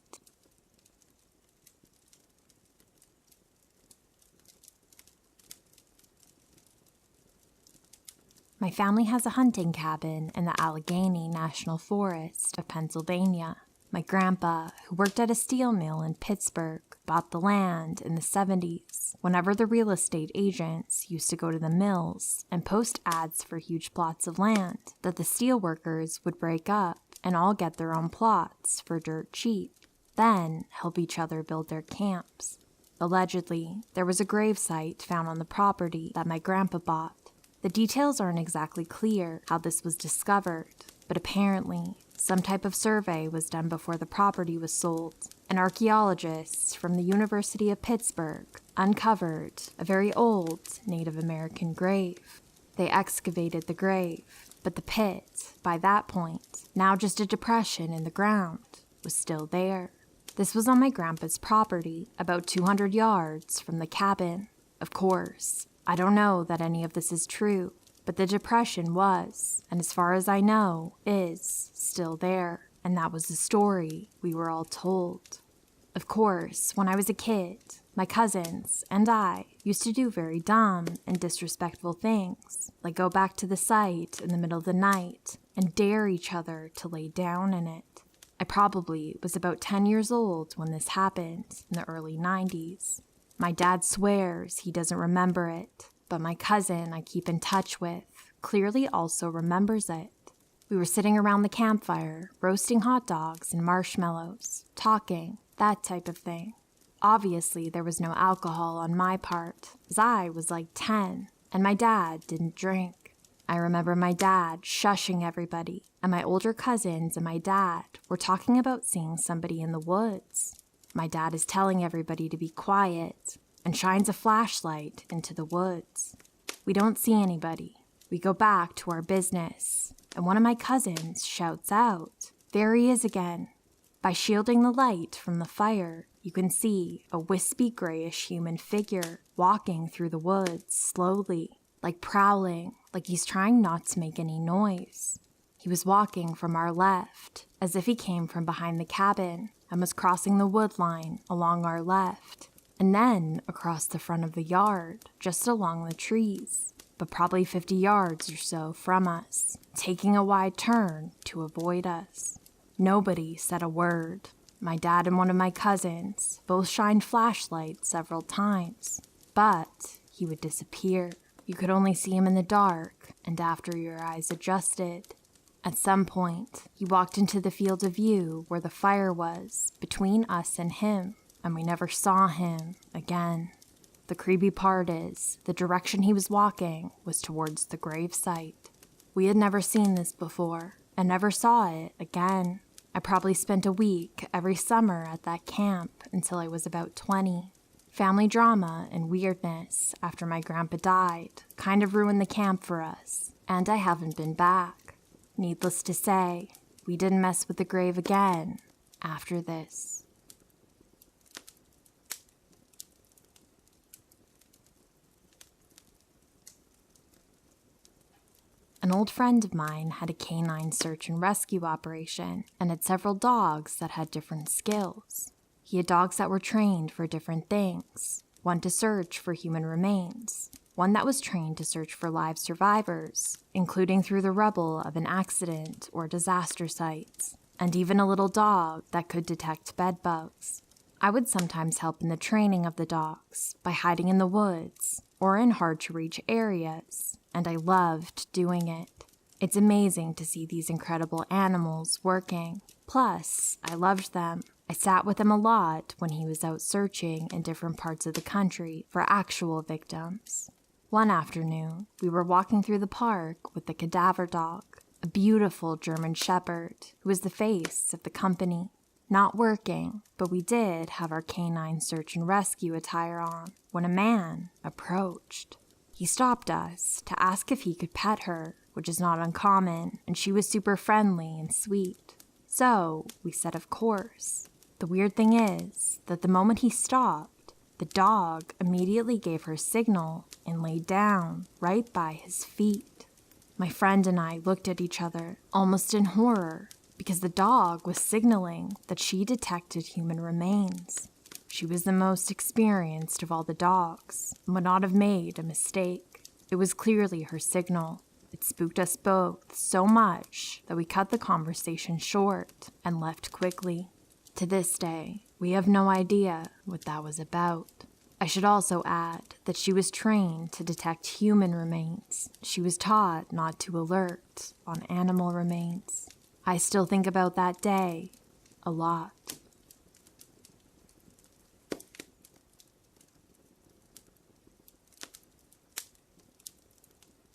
My family has a hunting cabin in the Allegheny National Forest of Pennsylvania. My grandpa, who worked at a steel mill in Pittsburgh, bought the land in the 70s whenever the real estate agents used to go to the mills and post ads for huge plots of land that the steel workers would break up and all get their own plots for dirt cheap, then help each other build their camps. Allegedly, there was a gravesite found on the property that my grandpa bought. The details aren't exactly clear how this was discovered, but apparently some type of survey was done before the property was sold, and archaeologists from the University of Pittsburgh uncovered a very old Native American grave. They excavated the grave, but the pit, by that point, now just a depression in the ground, was still there. This was on my grandpa's property, about 200 yards from the cabin. Of course, I don't know that any of this is true, but the depression was, and as far as I know, is still there, and that was the story we were all told. Of course, when I was a kid, my cousins and I used to do very dumb and disrespectful things, like go back to the site in the middle of the night and dare each other to lay down in it. I probably was about 10 years old when this happened in the early 90s. My dad swears he doesn't remember it, but my cousin I keep in touch with clearly also remembers it. We were sitting around the campfire, roasting hot dogs and marshmallows, talking, that type of thing. Obviously, there was no alcohol on my part, as I was like 10, and my dad didn't drink. I remember my dad shushing everybody, and my older cousins and my dad were talking about seeing somebody in the woods. My dad is telling everybody to be quiet and shines a flashlight into the woods. We don't see anybody. We go back to our business, and one of my cousins shouts out, "There he is again." By shielding the light from the fire, you can see a wispy grayish human figure walking through the woods slowly, like prowling, like he's trying not to make any noise. He was walking from our left, as if he came from behind the cabin, and was crossing the wood line along our left, and then across the front of the yard, just along the trees, but probably 50 yards or so from us, taking a wide turn to avoid us. Nobody said a word. My dad and one of my cousins both shined flashlights several times, but he would disappear. You could only see him in the dark, and after your eyes adjusted. At some point, he walked into the field of view where the fire was between us and him, and we never saw him again. The creepy part is, the direction he was walking was towards the gravesite. We had never seen this before, and never saw it again. I probably spent a week every summer at that camp until I was about 20. Family drama and weirdness after my grandpa died kind of ruined the camp for us, and I haven't been back. Needless to say, we didn't mess with the grave again after this. An old friend of mine had a canine search and rescue operation and had several dogs that had different skills. He had dogs that were trained for different things, one to search for human remains, one that was trained to search for live survivors, including through the rubble of an accident or disaster sites, and even a little dog that could detect bed bugs. I would sometimes help in the training of the dogs by hiding in the woods or in hard-to-reach areas, and I loved doing it. It's amazing to see these incredible animals working. Plus, I loved them. I sat with him a lot when he was out searching in different parts of the country for actual victims. One afternoon, we were walking through the park with the cadaver dog, a beautiful German shepherd who was the face of the company. Not working, but we did have our canine search and rescue attire on when a man approached. He stopped us to ask if he could pet her, which is not uncommon, and she was super friendly and sweet. So we said of course. The weird thing is that the moment he stopped, the dog immediately gave her signal and laid down right by his feet. My friend and I looked at each other, almost in horror, because the dog was signaling that she detected human remains. She was the most experienced of all the dogs and would not have made a mistake. It was clearly her signal. It spooked us both so much that we cut the conversation short and left quickly. To this day, we have no idea what that was about. I should also add that she was trained to detect human remains. She was taught not to alert on animal remains. I still think about that day a lot.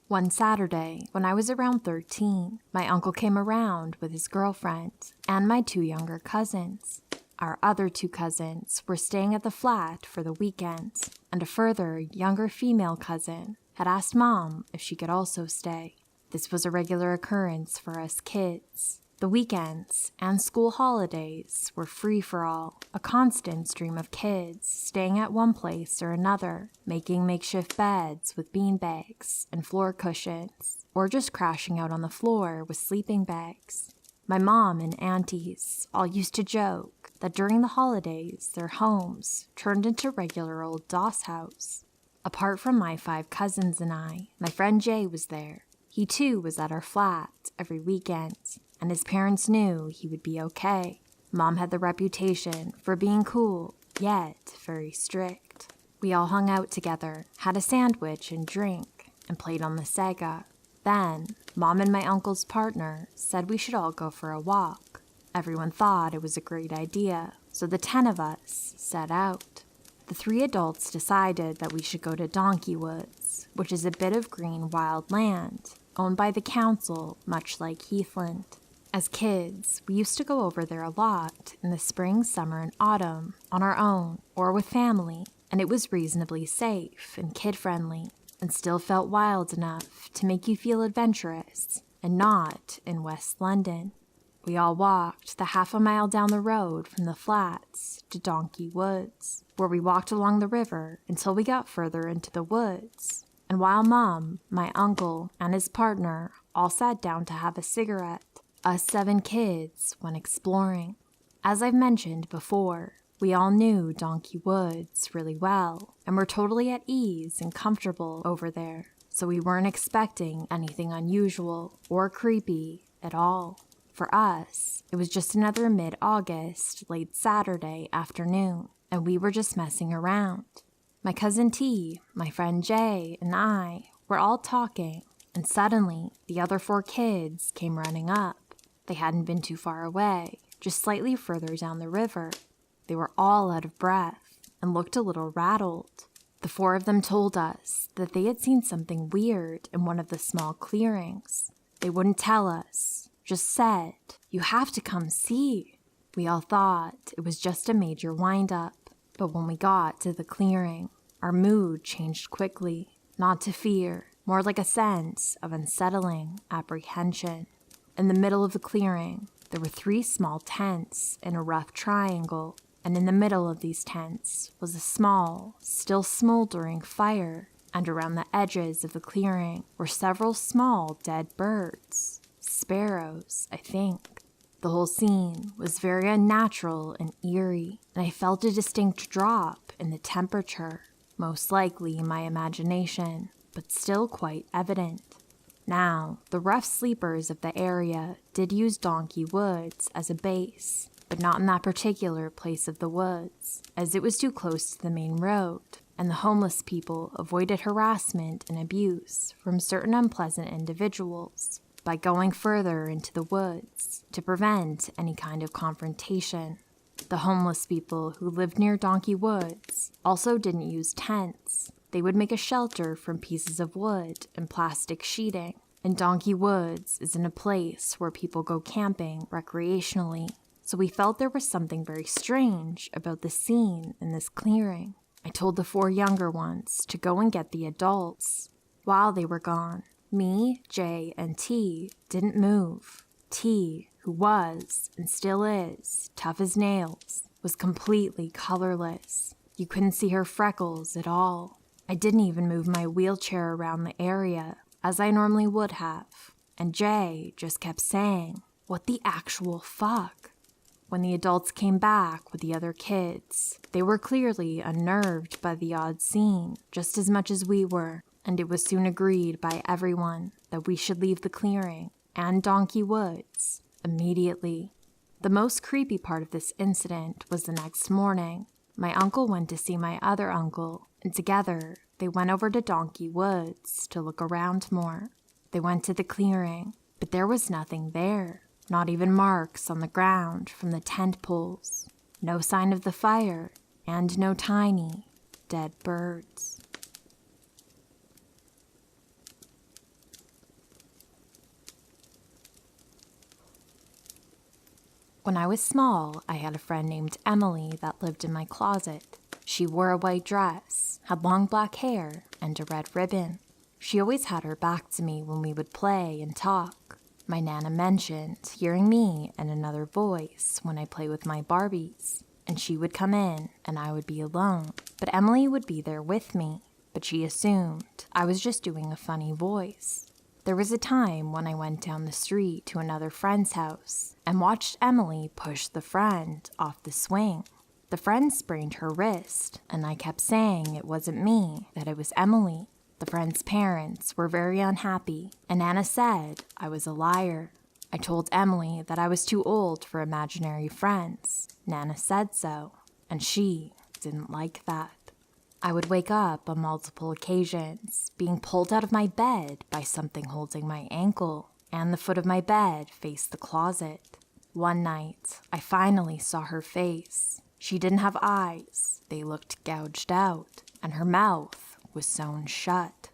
One Saturday, when I was around 13, my uncle came around with his girlfriend and my 2 younger cousins. Our other 2 cousins were staying at the flat for the weekend, and a further younger female cousin had asked Mom if she could also stay. This was a regular occurrence for us kids. The weekends and school holidays were free for all, a constant stream of kids staying at one place or another, making makeshift beds with beanbags and floor cushions, or just crashing out on the floor with sleeping bags. My mom and aunties all used to joke that during the holidays their homes turned into regular old doss house. Apart from my 5 cousins and I, my friend Jay was there. He too was at our flat every weekend, and his parents knew he would be okay. Mom had the reputation for being cool, yet very strict. We all hung out together, had a sandwich and drink, and played on the Sega. Then, Mom and my uncle's partner said we should all go for a walk. Everyone thought it was a great idea, so the 10 of us set out. The 3 adults decided that we should go to Donkey Woods, which is a bit of green wild land, owned by the council, much like Heathland. As kids, we used to go over there a lot in the spring, summer, and autumn on our own or with family, and it was reasonably safe and kid-friendly, and still felt wild enough to make you feel adventurous, and not in West London. We all walked the half a mile down the road from the flats to Donkey Woods, where we walked along the river until we got further into the woods. And while Mom, my uncle, and his partner all sat down to have a cigarette, us 7 kids went exploring. As I've mentioned before, we all knew Donkey Woods really well and were totally at ease and comfortable over there, so we weren't expecting anything unusual or creepy at all. For us, it was just another mid-August, late Saturday afternoon, and we were just messing around. My cousin T, my friend Jay, and I were all talking, and suddenly the other 4 kids came running up. They hadn't been too far away, just slightly further down the river. They were all out of breath and looked a little rattled. The 4 of them told us that they had seen something weird in one of the small clearings. They wouldn't tell us, just said, "You have to come see." We all thought it was just a major wind-up, but when we got to the clearing, our mood changed quickly, not to fear, more like a sense of unsettling apprehension. In the middle of the clearing, there were 3 small tents in a rough triangle, and in the middle of these tents was a small, still smoldering fire, and around the edges of the clearing were several small dead birds. Sparrows, I think. The whole scene was very unnatural and eerie, and I felt a distinct drop in the temperature. most likely my imagination, but still quite evident. Now, the rough sleepers of the area did use Donkey Woods as a base, but not in that particular place of the woods, as it was too close to the main road, and the homeless people avoided harassment and abuse from certain unpleasant individuals by going further into the woods to prevent any kind of confrontation. The homeless people who lived near Donkey Woods also didn't use tents. They would make a shelter from pieces of wood and plastic sheeting, and Donkey Woods isn't a place where people go camping recreationally, so we felt there was something very strange about the scene in this clearing. I told the 4 younger ones to go and get the adults. While they were gone, me, Jay, and T didn't move. T, who was, and still is, tough as nails, was completely colorless. You couldn't see her freckles at all. I didn't even move my wheelchair around the area, as I normally would have, and Jay just kept saying, "What the actual fuck?" When the adults came back with the other kids, they were clearly unnerved by the odd scene, just as much as we were, and it was soon agreed by everyone that we should leave the clearing and Donkey Woods immediately. The most creepy part of this incident was the next morning. My uncle went to see my other uncle, and together they went over to Donkey Woods to look around more. They went to the clearing, but there was nothing there, not even marks on the ground from the tent poles, no sign of the fire, and no tiny, dead birds. When I was small, I had a friend named Emily that lived in my closet. She wore a white dress, had long black hair, and a red ribbon. She always had her back to me when we would play and talk. My Nana mentioned hearing me and another voice when I play with my Barbies, and she would come in and I would be alone, but Emily would be there with me, but she assumed I was just doing a funny voice. There was a time when I went down the street to another friend's house and watched Emily push the friend off the swing. The friend sprained her wrist, and I kept saying it wasn't me, that it was Emily. The friend's parents were very unhappy, and Anna said I was a liar. I told Emily that I was too old for imaginary friends. Nana said so, and she didn't like that. I would wake up on multiple occasions, being pulled out of my bed by something holding my ankle, and the foot of my bed faced the closet. One night, I finally saw her face. She didn't have eyes, they looked gouged out, and her mouth was sewn shut.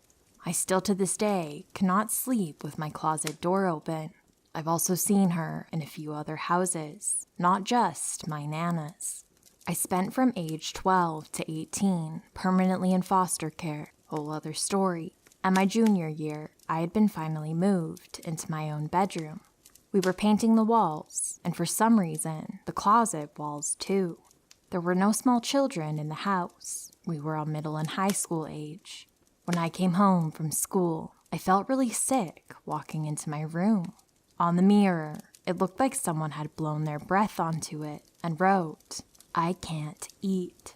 I still to this day cannot sleep with my closet door open. I've also seen her in a few other houses, not just my Nana's. I spent from age 12 to 18 permanently in foster care, whole other story. And my junior year, I had been finally moved into my own bedroom. We were painting the walls, and for some reason, the closet walls too. There were no small children in the house. We were all middle and high school age. When I came home from school, I felt really sick walking into my room. On the mirror, it looked like someone had blown their breath onto it and wrote, "I can't eat."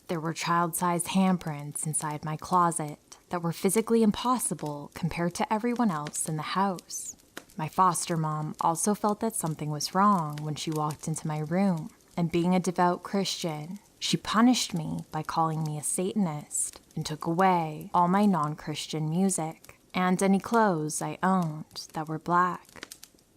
There were child-sized handprints inside my closet that were physically impossible compared to everyone else in the house. My foster mom also felt that something was wrong when she walked into my room, and being a devout Christian, she punished me by calling me a Satanist and took away all my non-Christian music and any clothes I owned that were black.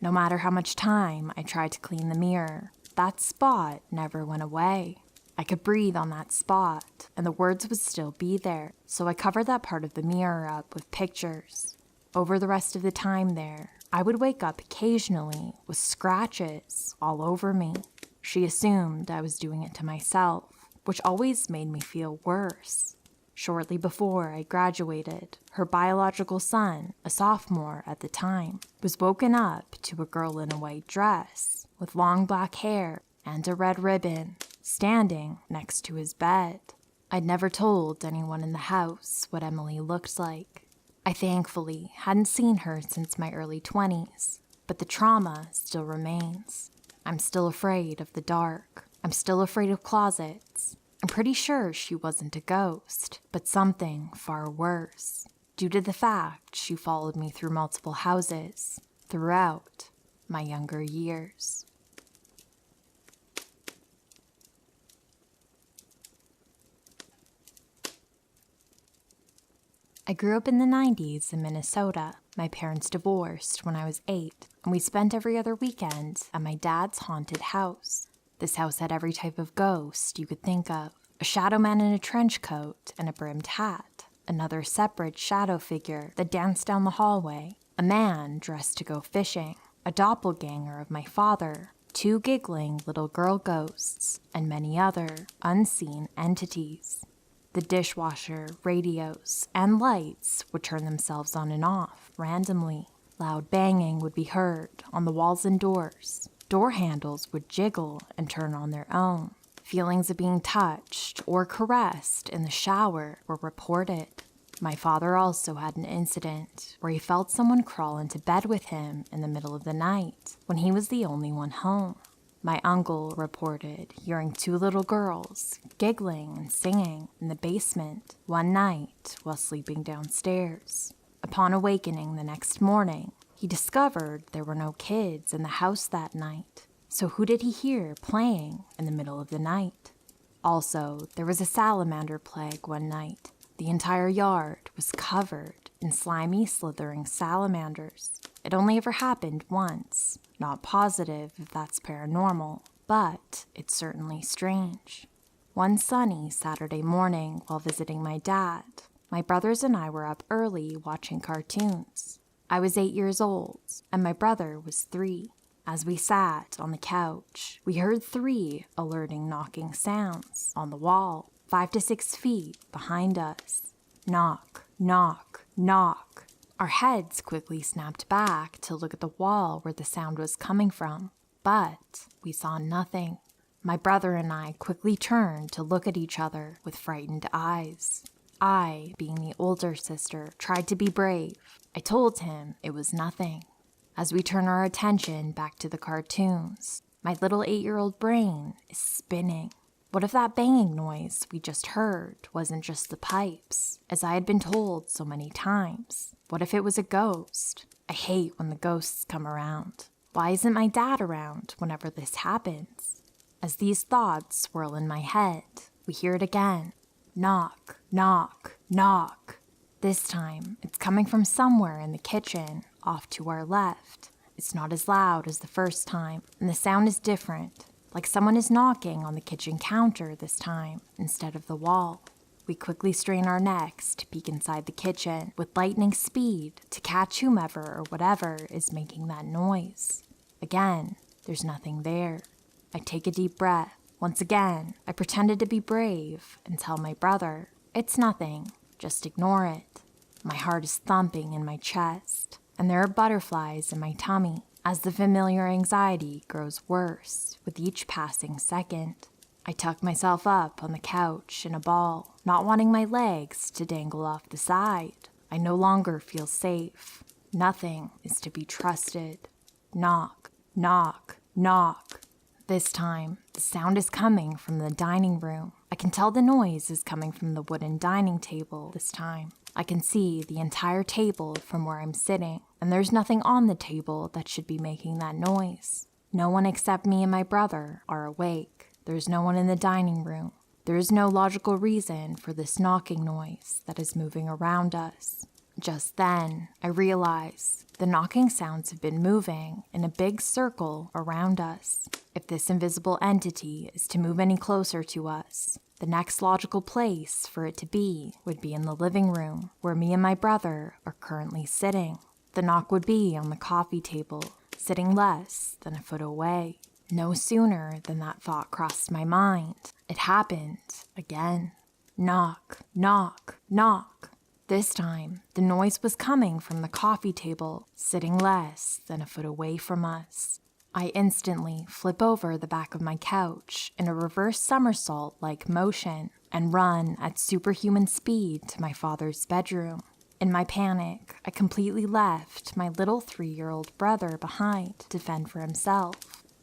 No matter how much time I tried to clean the mirror, that spot never went away. I could breathe on that spot, and the words would still be there, so I covered that part of the mirror up with pictures. Over the rest of the time there, I would wake up occasionally with scratches all over me. She assumed I was doing it to myself, which always made me feel worse. Shortly before I graduated, her biological son, a sophomore at the time, was woken up to a girl in a white dress with long black hair and a red ribbon standing next to his bed. I'd never told anyone in the house what Emily looked like. I thankfully hadn't seen her since my early 20s, but the trauma still remains. I'm still afraid of the dark. I'm still afraid of closets. I'm pretty sure she wasn't a ghost, but something far worse, due to the fact she followed me through multiple houses throughout my younger years. I grew up in the 90s in Minnesota. My parents divorced when I was 8, and we spent every other weekend at my dad's haunted house. This house had every type of ghost you could think of. A shadow man in a trench coat and a brimmed hat. Another separate shadow figure that danced down the hallway. A man dressed to go fishing. A doppelganger of my father. 2 giggling little girl ghosts. And many other unseen entities. The dishwasher, radios, and lights would turn themselves on and off randomly. Loud banging would be heard on the walls and doors. Door handles would jiggle and turn on their own. Feelings of being touched or caressed in the shower were reported. My father also had an incident where he felt someone crawl into bed with him in the middle of the night when he was the only one home. My uncle reported hearing 2 little girls giggling and singing in the basement one night while sleeping downstairs. Upon awakening the next morning, he discovered there were no kids in the house that night. So who did he hear playing in the middle of the night? Also, there was a salamander plague one night. The entire yard was covered in slimy, slithering salamanders. It only ever happened once. Not positive if that's paranormal, but it's certainly strange. One sunny Saturday morning while visiting my dad, my brothers and I were up early watching cartoons. I was 8 years old, and my brother was 3. As we sat on the couch, we heard 3 alerting knocking sounds on the wall, 5 to 6 feet behind us. Knock, knock, knock. Our heads quickly snapped back to look at the wall where the sound was coming from, but we saw nothing. My brother and I quickly turned to look at each other with frightened eyes. I, being the older sister, tried to be brave. I told him it was nothing. As we turn our attention back to the cartoons, my little 8-year-old brain is spinning. What if that banging noise we just heard wasn't just the pipes, as I had been told so many times? What if it was a ghost? I hate when the ghosts come around. Why isn't my dad around whenever this happens? As these thoughts swirl in my head, we hear it again. Knock, knock, knock. This time, it's coming from somewhere in the kitchen, off to our left. It's not as loud as the first time, and the sound is different, like someone is knocking on the kitchen counter this time, instead of the wall. We quickly strain our necks to peek inside the kitchen with lightning speed to catch whomever or whatever is making that noise. Again, there's nothing there. I take a deep breath. Once again, I pretended to be brave and tell my brother, "It's nothing, just ignore it." My heart is thumping in my chest, and there are butterflies in my tummy as the familiar anxiety grows worse with each passing second. I tuck myself up on the couch in a ball, not wanting my legs to dangle off the side. I no longer feel safe. Nothing is to be trusted. Knock, knock, knock. This time, the sound is coming from the dining room. I can tell the noise is coming from the wooden dining table this time. I can see the entire table from where I'm sitting, and there's nothing on the table that should be making that noise. No one except me and my brother are awake. There's no one in the dining room. There is no logical reason for this knocking noise that is moving around us. Just then, I realize the knocking sounds have been moving in a big circle around us. If this invisible entity is to move any closer to us, the next logical place for it to be would be in the living room, where me and my brother are currently sitting. The knock would be on the coffee table, sitting less than a foot away. No sooner than that thought crossed my mind, it happened again. Knock, knock, knock. This time, the noise was coming from the coffee table, sitting less than a foot away from us. I instantly flip over the back of my couch in a reverse somersault-like motion and run at superhuman speed to my father's bedroom. In my panic, I completely left my little 3-year-old brother behind to fend for himself.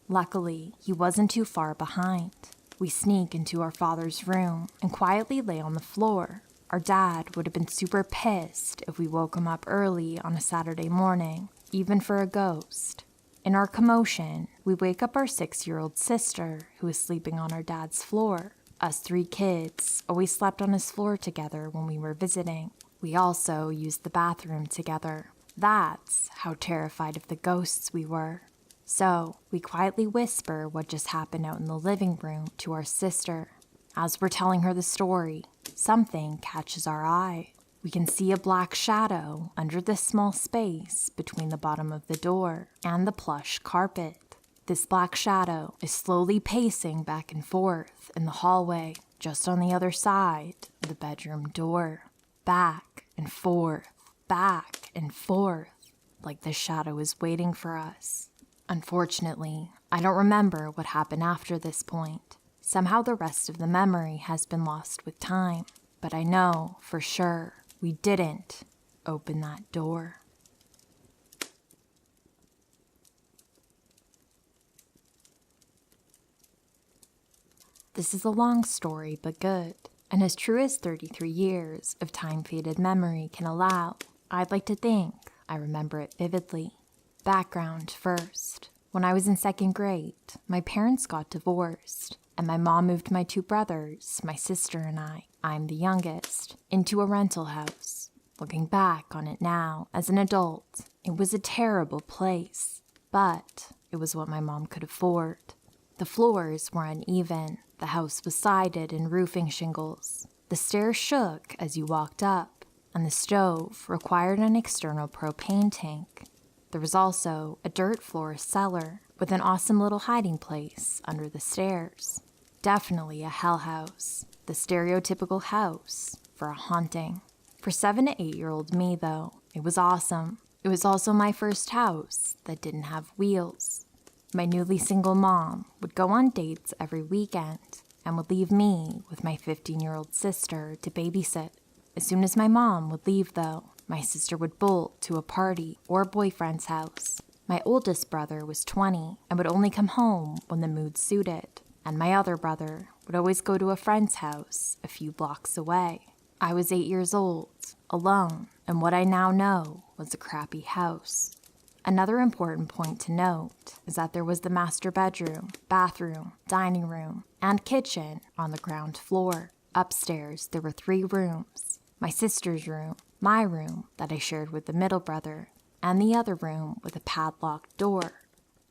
Luckily, he wasn't too far behind. We sneak into our father's room and quietly lay on the floor. Our dad would have been super pissed if we woke him up early on a Saturday morning, even for a ghost. In our commotion, we wake up our 6-year-old sister, who is sleeping on our dad's floor. Us 3 kids always slept on his floor together when we were visiting. We also used the bathroom together. That's how terrified of the ghosts we were. So, we quietly whisper what just happened out in the living room to our sister. As we're telling her the story, something catches our eye. We can see a black shadow under this small space between the bottom of the door and the plush carpet. This black shadow is slowly pacing back and forth in the hallway, just on the other side of the bedroom door. Back and forth, like the shadow is waiting for us. Unfortunately, I don't remember what happened after this point. Somehow the rest of the memory has been lost with time, but I know for sure we didn't open that door. This is a long story, but good, and as true as 33 years of time-faded memory can allow. I'd like to think I remember it vividly. Background first. When I was in 2nd grade, my parents got divorced, and my mom moved my 2 brothers, my sister and I'm the youngest, into a rental house. Looking back on it now, as an adult, it was a terrible place, but it was what my mom could afford. The floors were uneven, the house was sided in roofing shingles. The stairs shook as you walked up, and the stove required an external propane tank. There was also a dirt floor cellar with an awesome little hiding place under the stairs. Definitely a hell house, the stereotypical house for a haunting. For 7 to 8-year-old me, though, it was awesome. It was also my first house that didn't have wheels. My newly single mom would go on dates every weekend and would leave me with my 15-year-old sister to babysit. As soon as my mom would leave, though, my sister would bolt to a party or boyfriend's house. My oldest brother was 20 and would only come home when the mood suited, and my other brother would always go to a friend's house a few blocks away. I was 8 years old, alone, and what I now know was a crappy house. Another important point to note is that there was the master bedroom, bathroom, dining room, and kitchen on the ground floor. Upstairs, there were 3 rooms. My sister's room, my room that I shared with the middle brother, and the other room with a padlocked door.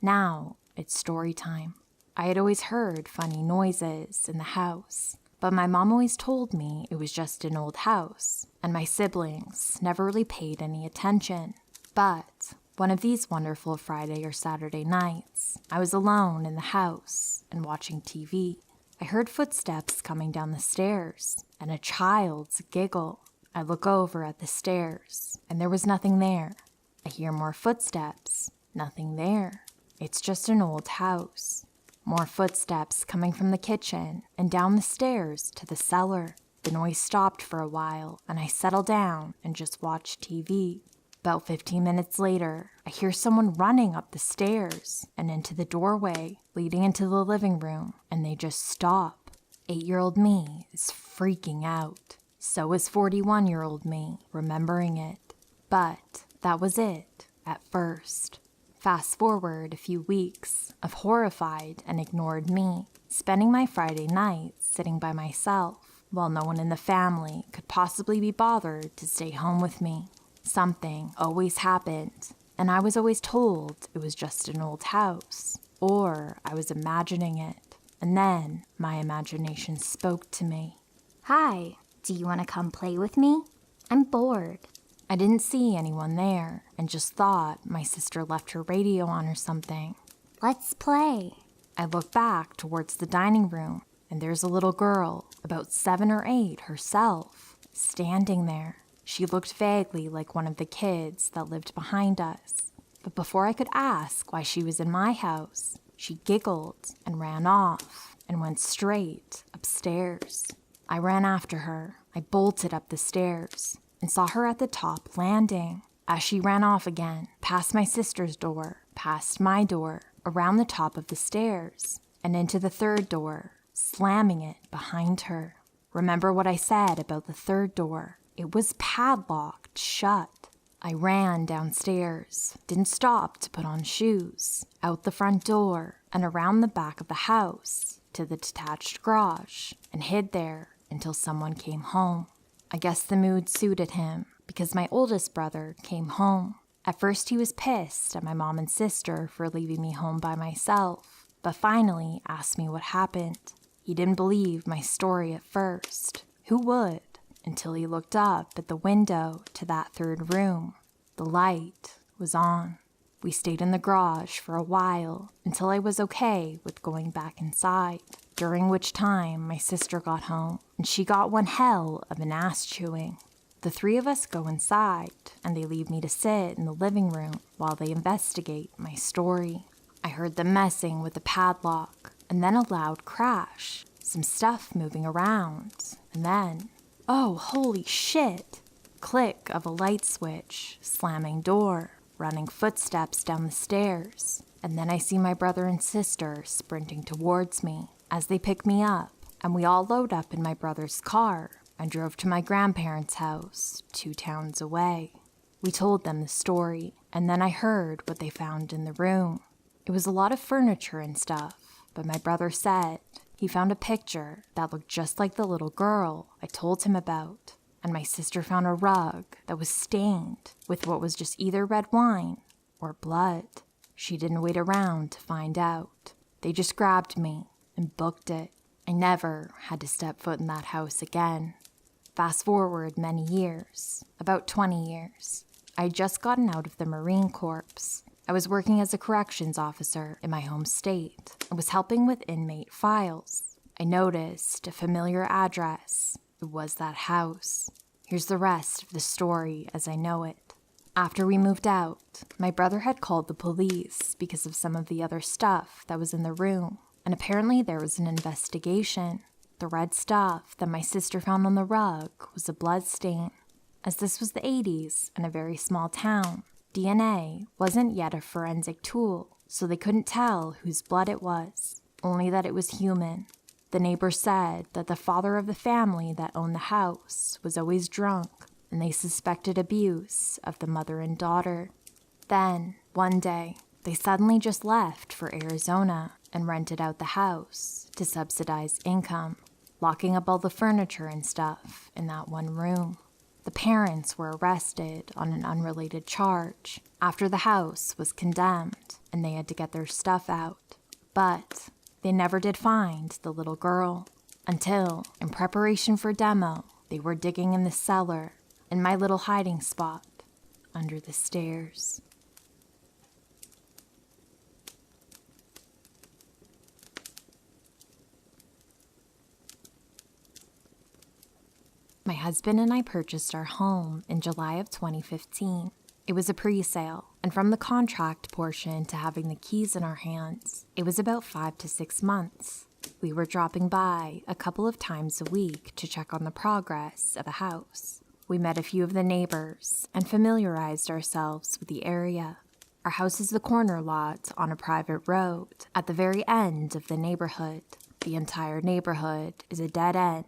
Now, it's story time. I had always heard funny noises in the house, but my mom always told me it was just an old house, and my siblings never really paid any attention. But one of these wonderful Friday or Saturday nights, I was alone in the house and watching TV. I heard footsteps coming down the stairs and a child's giggle. I look over at the stairs and there was nothing there. I hear more footsteps, nothing there. It's just an old house. More footsteps coming from the kitchen and down the stairs to the cellar. The noise stopped for a while and I settled down and just watched TV. About 15 minutes later, I hear someone running up the stairs and into the doorway leading into the living room, and they just stop. 8-year-old me is freaking out. So is 41-year-old me, remembering it. But that was it, at first. Fast forward a few weeks of horrified and ignored me, spending my Friday nights sitting by myself, while no one in the family could possibly be bothered to stay home with me. Something always happened, and I was always told it was just an old house, or I was imagining it. And then my imagination spoke to me. Hi, do you want to come play with me? I'm bored. I didn't see anyone there, and just thought my sister left her radio on or something. Let's play. I look back towards the dining room, and there's a little girl, about 7 or 8 herself, standing there. She looked vaguely like one of the kids that lived behind us. But before I could ask why she was in my house, she giggled and ran off and went straight upstairs. I ran after her. I bolted up the stairs and saw her at the top landing. As she ran off again, past my sister's door, past my door, around the top of the stairs, and into the third door, slamming it behind her. Remember what I said about the third door? It was padlocked shut. I ran downstairs, didn't stop to put on shoes, out the front door and around the back of the house to the detached garage and hid there until someone came home. I guess the mood suited him because my oldest brother came home. At first he was pissed at my mom and sister for leaving me home by myself, but finally asked me what happened. He didn't believe my story at first. Who would? Until he looked up at the window to that third room. The light was on. We stayed in the garage for a while until I was okay with going back inside, during which time my sister got home and she got one hell of an ass chewing. The three of us go inside and they leave me to sit in the living room while they investigate my story. I heard them messing with the padlock and then a loud crash, some stuff moving around, and then, oh, holy shit! Click of a light switch, slamming door, running footsteps down the stairs, and then I see my brother and sister sprinting towards me as they pick me up, and we all load up in my brother's car and drove to my grandparents' house 2 towns away. We told them the story, and then I heard what they found in the room. It was a lot of furniture and stuff, but my brother said he found a picture that looked just like the little girl I told him about, and my sister found a rug that was stained with what was just either red wine or blood. She didn't wait around to find out. They just grabbed me and booked it. I never had to step foot in that house again. Fast forward many years, about 20 years. I had just gotten out of the Marine Corps. I was working as a corrections officer in my home state and was helping with inmate files. I noticed a familiar address. It was that house. Here's the rest of the story as I know it. After we moved out, my brother had called the police because of some of the other stuff that was in the room, and apparently there was an investigation. The red stuff that my sister found on the rug was a blood stain. As this was the 80s and a very small town, DNA wasn't yet a forensic tool, so they couldn't tell whose blood it was, only that it was human. The neighbor said that the father of the family that owned the house was always drunk, and they suspected abuse of the mother and daughter. Then, one day, they suddenly just left for Arizona and rented out the house to subsidize income, locking up all the furniture and stuff in that one room. The parents were arrested on an unrelated charge after the house was condemned and they had to get their stuff out. But they never did find the little girl until, in preparation for demo, they were digging in the cellar in my little hiding spot under the stairs. My husband and I purchased our home in July of 2015. It was a pre-sale, and from the contract portion to having the keys in our hands, it was about 5 to 6 months. We were dropping by a couple of times a week to check on the progress of the house. We met a few of the neighbors and familiarized ourselves with the area. Our house is the corner lot on a private road at the very end of the neighborhood. The entire neighborhood is a dead end,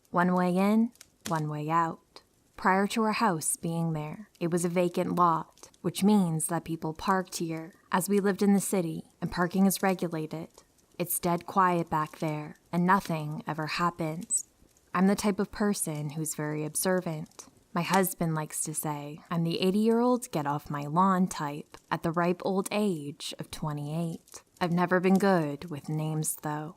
one way in, one way out. Prior to our house being there, it was a vacant lot, which means that people parked here, as we lived in the city and parking is regulated. It's dead quiet back there, and nothing ever happens. I'm the type of person who's very observant. My husband likes to say I'm the 80-year-old get off my lawn type at the ripe old age of 28. I've never been good with names though.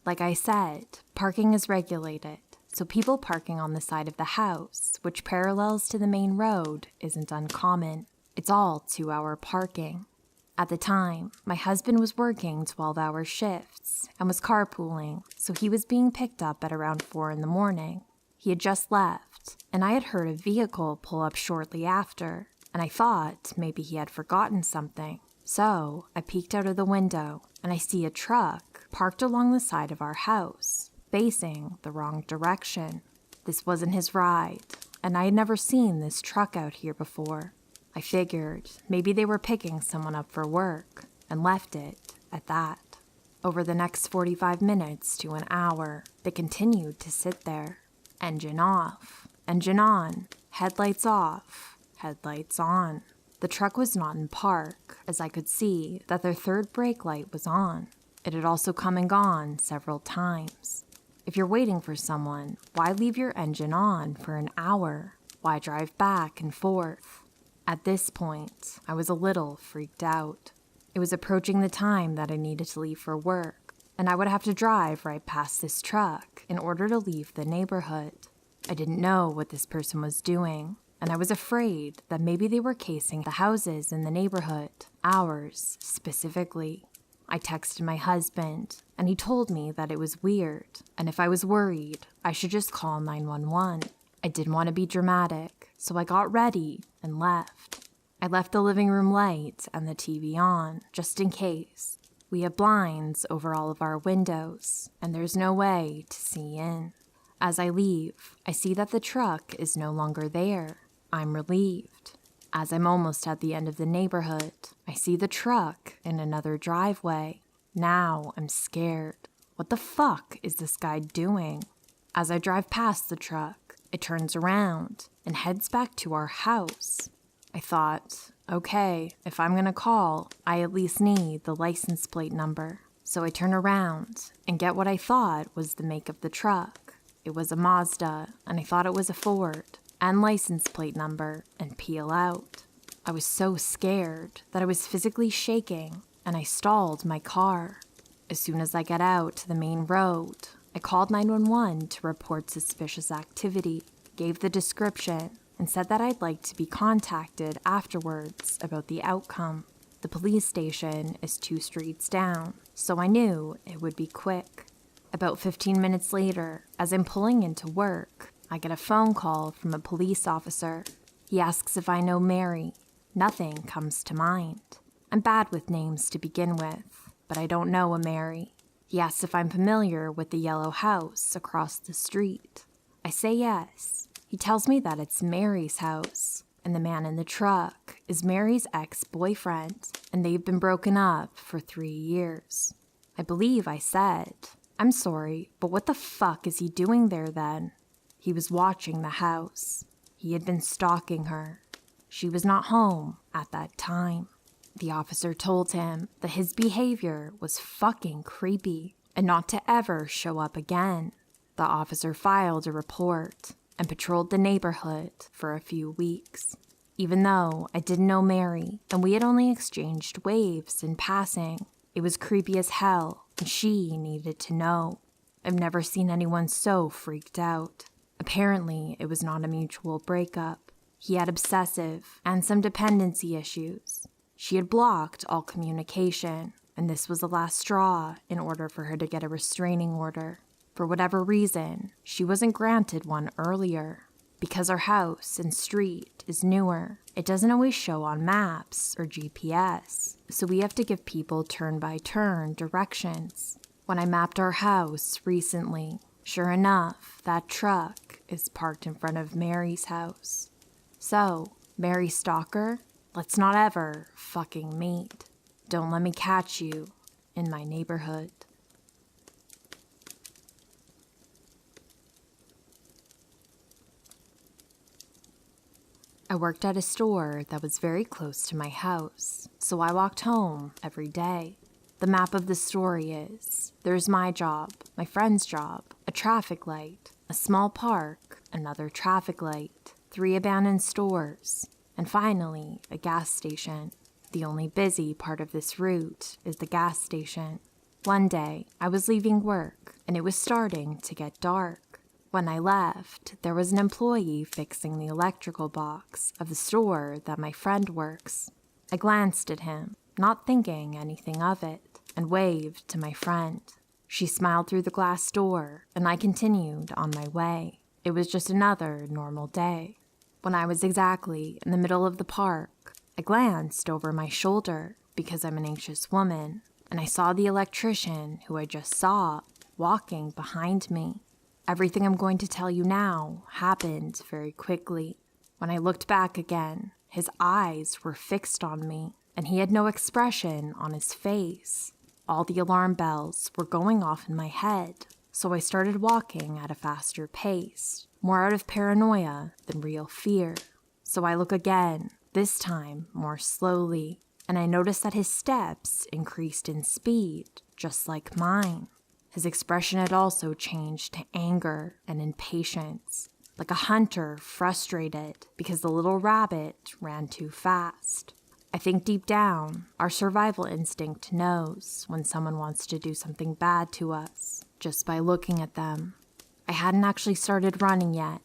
Like I said, parking is regulated. So people parking on the side of the house, which parallels to the main road, isn't uncommon. It's all 2-hour parking. At the time, my husband was working 12-hour shifts and was carpooling, so he was being picked up at around 4 in the morning. He had just left, and I had heard a vehicle pull up shortly after, and I thought maybe he had forgotten something. So I peeked out of the window, and I see a truck parked along the side of our house, facing the wrong direction. This wasn't his ride, and I had never seen this truck out here before. I figured maybe they were picking someone up for work and left it at that. Over the next 45 minutes to an hour, they continued to sit there. Engine off, engine on, headlights off, headlights on. The truck was not in park, as I could see that their third brake light was on. It had also come and gone several times. If you're waiting for someone, why leave your engine on for an hour? Why drive back and forth? At this point, I was a little freaked out. It was approaching the time that I needed to leave for work, and I would have to drive right past this truck in order to leave the neighborhood. I didn't know what this person was doing, and I was afraid that maybe they were casing the houses in the neighborhood, ours specifically. I texted my husband, and he told me that it was weird, and if I was worried, I should just call 911. I didn't want to be dramatic, so I got ready and left. I left the living room light and the TV on, just in case. We have blinds over all of our windows, and there's no way to see in. As I leave, I see that the truck is no longer there. I'm relieved. As I'm almost at the end of the neighborhood, I see the truck in another driveway. Now I'm scared. What the fuck is this guy doing? As I drive past the truck, it turns around and heads back to our house. I thought, okay, if I'm gonna call, I at least need the license plate number. So I turn around and get what I thought was the make of the truck. It was a Mazda, and I thought it was a Ford, and license plate number, and peel out. I was so scared that I was physically shaking, and I stalled my car. As soon as I get out to the main road, I called 911 to report suspicious activity, gave the description, and said that I'd like to be contacted afterwards about the outcome. The police station is 2 streets down, so I knew it would be quick. About 15 minutes later, as I'm pulling into work, I get a phone call from a police officer. He asks if I know Mary. Nothing comes to mind. I'm bad with names to begin with, but I don't know a Mary. He asks if I'm familiar with the yellow house across the street. I say yes. He tells me that it's Mary's house, and the man in the truck is Mary's ex-boyfriend, and they've been broken up for 3 years. I believe I said, I'm sorry, but what the fuck is he doing there then? He was watching the house. He had been stalking her. She was not home at that time. The officer told him that his behavior was fucking creepy and not to ever show up again. The officer filed a report and patrolled the neighborhood for a few weeks. Even though I didn't know Mary and we had only exchanged waves in passing, it was creepy as hell and she needed to know. I've never seen anyone so freaked out. Apparently, it was not a mutual breakup. He had obsessive and some dependency issues. She had blocked all communication, and this was the last straw in order for her to get a restraining order. For whatever reason, she wasn't granted one earlier. Because our house and street is newer, it doesn't always show on maps or GPS, so we have to give people turn-by-turn directions. When I mapped our house recently, sure enough, that truck is parked in front of Mary's house. So, Mary Stalker, let's not ever fucking meet. Don't let me catch you in my neighborhood. I worked at a store that was very close to my house, so I walked home every day. The map of the story is, there's my job, my friend's job, a traffic light, a small park, another traffic light, 3 abandoned stores, and finally, a gas station. The only busy part of this route is the gas station. One day, I was leaving work, and it was starting to get dark. When I left, there was an employee fixing the electrical box of the store that my friend works. I glanced at him, not thinking anything of it, and waved to my friend. She smiled through the glass door, and I continued on my way. It was just another normal day. When I was exactly in the middle of the park, I glanced over my shoulder because I'm an anxious woman, and I saw the electrician who I just saw walking behind me. Everything I'm going to tell you now happened very quickly. When I looked back again, his eyes were fixed on me, and he had no expression on his face. All the alarm bells were going off in my head, so I started walking at a faster pace, more out of paranoia than real fear. So I look again, this time more slowly, and I notice that his steps increased in speed, just like mine. His expression had also changed to anger and impatience, like a hunter frustrated because the little rabbit ran too fast. I think deep down, our survival instinct knows when someone wants to do something bad to us, just by looking at them. I hadn't actually started running yet,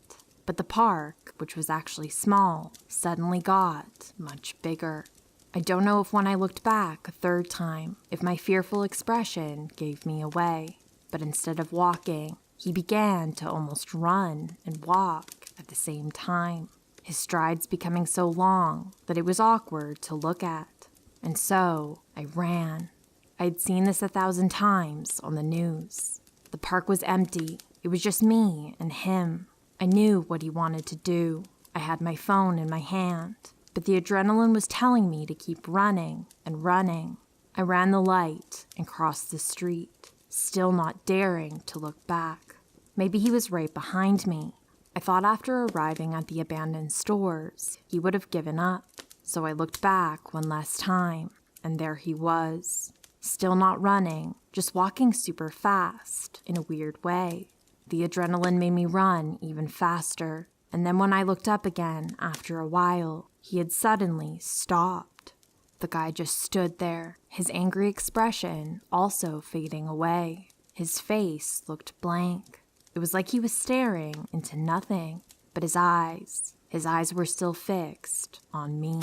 but the park, which was actually small, suddenly got much bigger. I don't know if when I looked back a third time, if my fearful expression gave me away, but instead of walking, he began to almost run and walk at the same time, his strides becoming so long that it was awkward to look at. And so I ran. I'd seen this 1,000 times on the news. The park was empty. It was just me and him. I knew what he wanted to do. I had my phone in my hand, but the adrenaline was telling me to keep running and running. I ran the light and crossed the street, still not daring to look back. Maybe he was right behind me. I thought after arriving at the abandoned stores, he would have given up. So I looked back one last time, and there he was. Still not running, just walking super fast in a weird way. The adrenaline made me run even faster, and then when I looked up again after a while, he had suddenly stopped. The guy just stood there, his angry expression also fading away. His face looked blank. It was like he was staring into nothing, but his eyes were still fixed on me.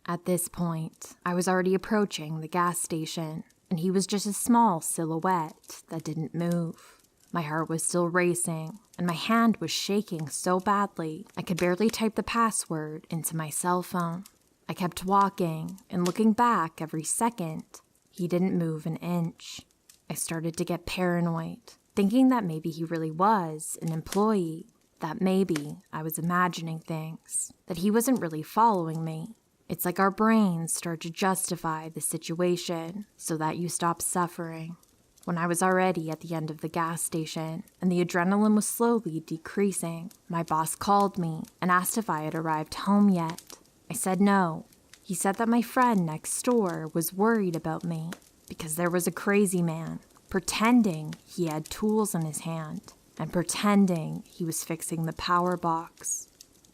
At this point, I was already approaching the gas station, and he was just a small silhouette that didn't move. My heart was still racing, and my hand was shaking so badly I could barely type the password into my cell phone. I kept walking and looking back every second. He didn't move an inch. I started to get paranoid, thinking that maybe he really was an employee, that maybe I was imagining things, that he wasn't really following me. It's like our brains start to justify the situation so that you stop suffering. When I was already at the end of the gas station and the adrenaline was slowly decreasing, my boss called me and asked if I had arrived home yet. I said no. He said that my friend next door was worried about me because there was a crazy man pretending he had tools in his hand and pretending he was fixing the power box.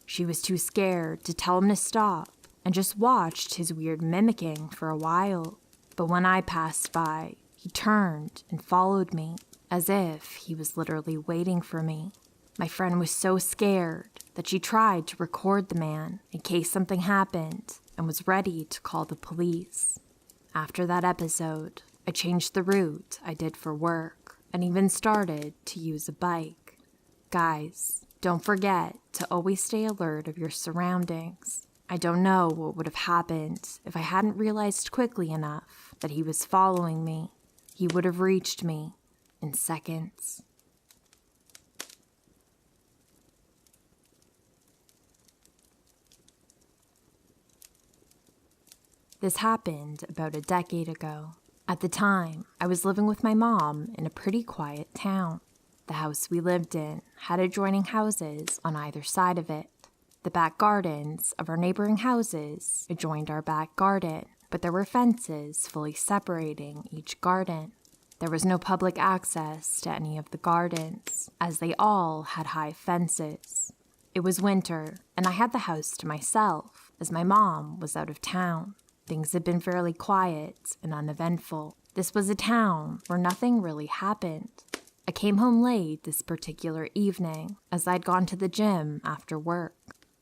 She was too scared to tell him to stop and just watched his weird mimicking for a while. But when I passed by, he turned and followed me, as if he was literally waiting for me. My friend was so scared that she tried to record the man in case something happened and was ready to call the police. After that episode, I changed the route I did for work and even started to use a bike. Guys, don't forget to always stay alert of your surroundings. I don't know what would have happened if I hadn't realized quickly enough that he was following me. He would have reached me in seconds. This happened about a decade ago. At the time, I was living with my mom in a pretty quiet town. The house we lived in had adjoining houses on either side of it. The back gardens of our neighboring houses adjoined our back garden, but there were fences fully separating each garden. There was no public access to any of the gardens, as they all had high fences. It was winter, and I had the house to myself, as my mom was out of town. Things had been fairly quiet and uneventful. This was a town where nothing really happened. I came home late this particular evening, as I'd gone to the gym after work.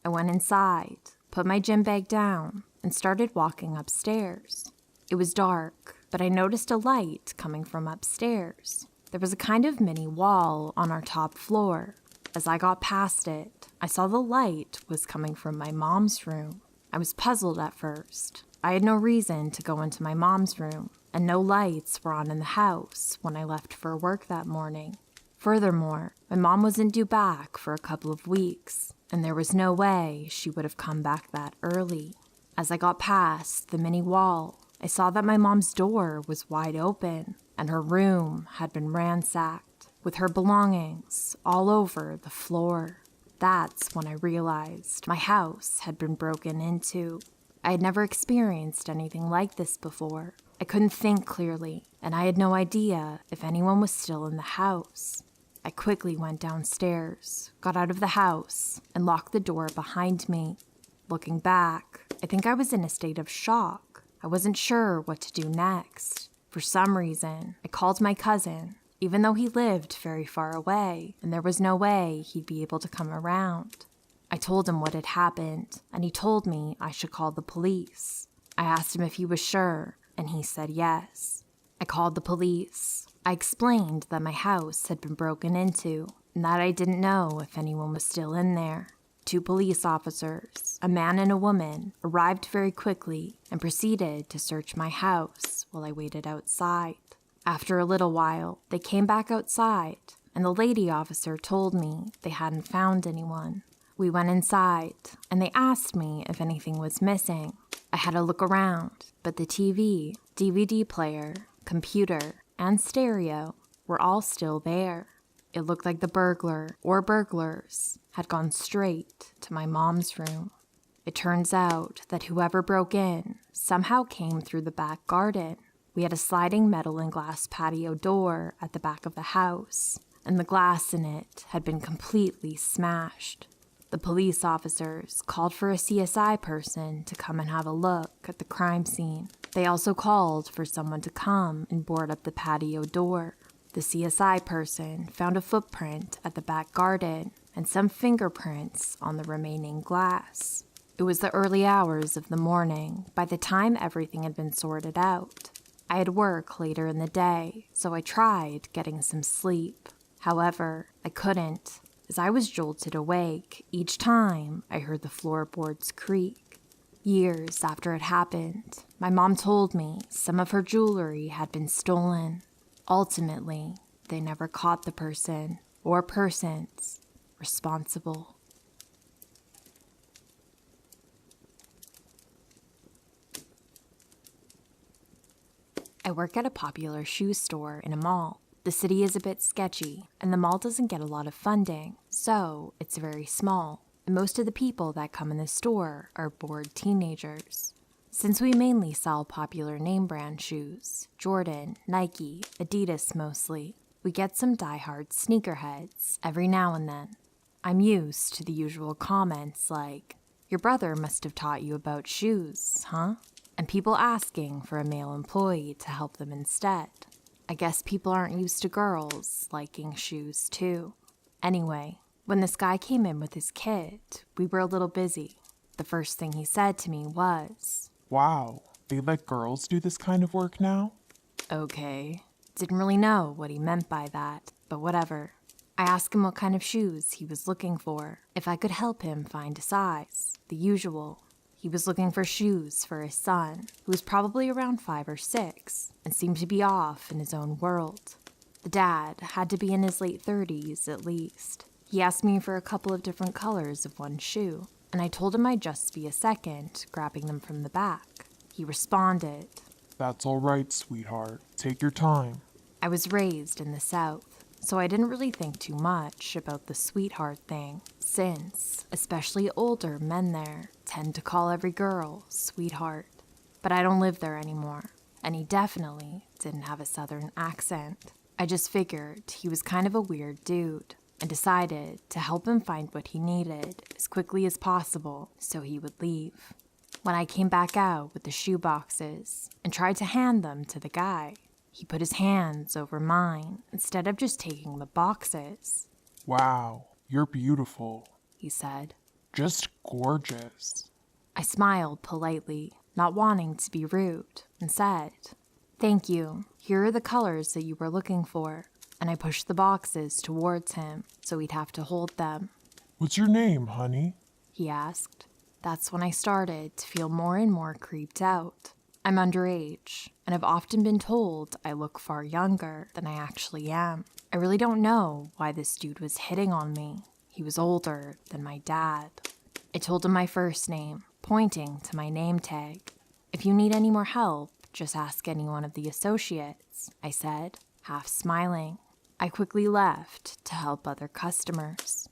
I went inside, put my gym bag down, and started walking upstairs. It was dark, but I noticed a light coming from upstairs. There was a kind of mini wall on our top floor. As I got past it, I saw the light was coming from my mom's room. I was puzzled at first. I had no reason to go into my mom's room, and no lights were on in the house when I left for work that morning. Furthermore, my mom wasn't due back for a couple of weeks, and there was no way she would have come back that early. As I got past the mini wall I saw that my mom's door was wide open and her room had been ransacked, with her belongings all over the floor. That's when I realized my house had been broken into. I had never experienced anything like this before. I couldn't think clearly, and I had no idea if anyone was still in the house. I quickly went downstairs, got out of the house, and locked the door behind me. Looking back, I think I was in a state of shock. I wasn't sure what to do next. For some reason, I called my cousin, even though he lived very far away, and there was no way he'd be able to come around. I told him what had happened, and he told me I should call the police. I asked him if he was sure, and he said yes. I called the police. I explained that my house had been broken into, and that I didn't know if anyone was still in there. 2 police officers, a man and a woman, arrived very quickly and proceeded to search my house while I waited outside. After a little while, they came back outside, and the lady officer told me they hadn't found anyone. We went inside, and they asked me if anything was missing. I had a look around, but the TV, DVD player, computer, and stereo were all still there. It looked like the burglar, or burglars, had gone straight to my mom's room. It turns out that whoever broke in somehow came through the back garden. We had a sliding metal and glass patio door at the back of the house, and the glass in it had been completely smashed. The police officers called for a CSI person to come and have a look at the crime scene. They also called for someone to come and board up the patio door. The CSI person found a footprint at the back garden and some fingerprints on the remaining glass. It was the early hours of the morning by the time everything had been sorted out. I had work later in the day, so I tried getting some sleep. However, I couldn't, as I was jolted awake each time I heard the floorboards creak. Years after it happened, my mom told me some of her jewelry had been stolen. Ultimately, they never caught the person or persons responsible. I work at a popular shoe store in a mall. The city is a bit sketchy, and the mall doesn't get a lot of funding, so it's very small, and most of the people that come in the store are bored teenagers. Since we mainly sell popular name brand shoes, Jordan, Nike, Adidas mostly, we get some die-hard sneakerheads every now and then. I'm used to the usual comments like, "Your brother must have taught you about shoes, huh?" And people asking for a male employee to help them instead. I guess people aren't used to girls liking shoes too. Anyway, when this guy came in with his kid, we were a little busy. The first thing he said to me was, Wow, they let girls do this kind of work now? "Okay." Didn't really know what he meant by that, but whatever. I asked him what kind of shoes he was looking for, if I could help him find a size, the usual. He was looking for shoes for his son, who was probably around 5 or 6, and seemed to be off in his own world. The dad had to be in his late 30s at least. He asked me for a couple of different colors of one shoe, and I told him I'd just be a second, grabbing them from the back. He responded, That's all right, sweetheart. Take your time. I was raised in the South, so I didn't really think too much about the sweetheart thing, since, especially older men there, tend to call every girl sweetheart. But I don't live there anymore, and he definitely didn't have a southern accent. I just figured he was kind of a weird dude, and decided to help him find what he needed as quickly as possible so he would leave. When I came back out with the shoe boxes and tried to hand them to the guy, he put his hands over mine instead of just taking the boxes. Wow, you're beautiful. He said. Just gorgeous. I smiled politely, not wanting to be rude, and said, "Thank you. Here are the colors that you were looking for." And I pushed the boxes towards him so he'd have to hold them. What's your name, honey? He asked. That's when I started to feel more and more creeped out. I'm underage, and I've often been told I look far younger than I actually am. I really don't know why this dude was hitting on me. He was older than my dad. I told him my first name, pointing to my name tag. "If you need any more help, just ask any one of the associates, I said, half smiling. I quickly left to help other customers.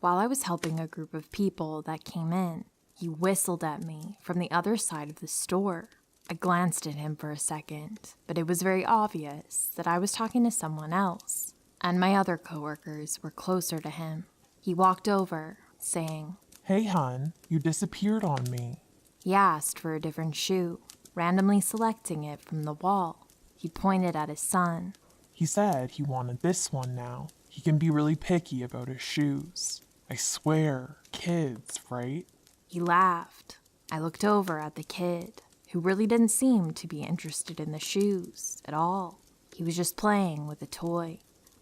While I was helping a group of people that came in, he whistled at me from the other side of the store. I glanced at him for a second, but it was very obvious that I was talking to someone else, and my other coworkers were closer to him. He walked over, saying, Hey, hun, you disappeared on me. He asked for a different shoe, randomly selecting it from the wall. He pointed at his son. He said he wanted this one now. He can be really picky about his shoes. I swear, kids, right? He laughed. I looked over at the kid, who really didn't seem to be interested in the shoes at all. He was just playing with a toy.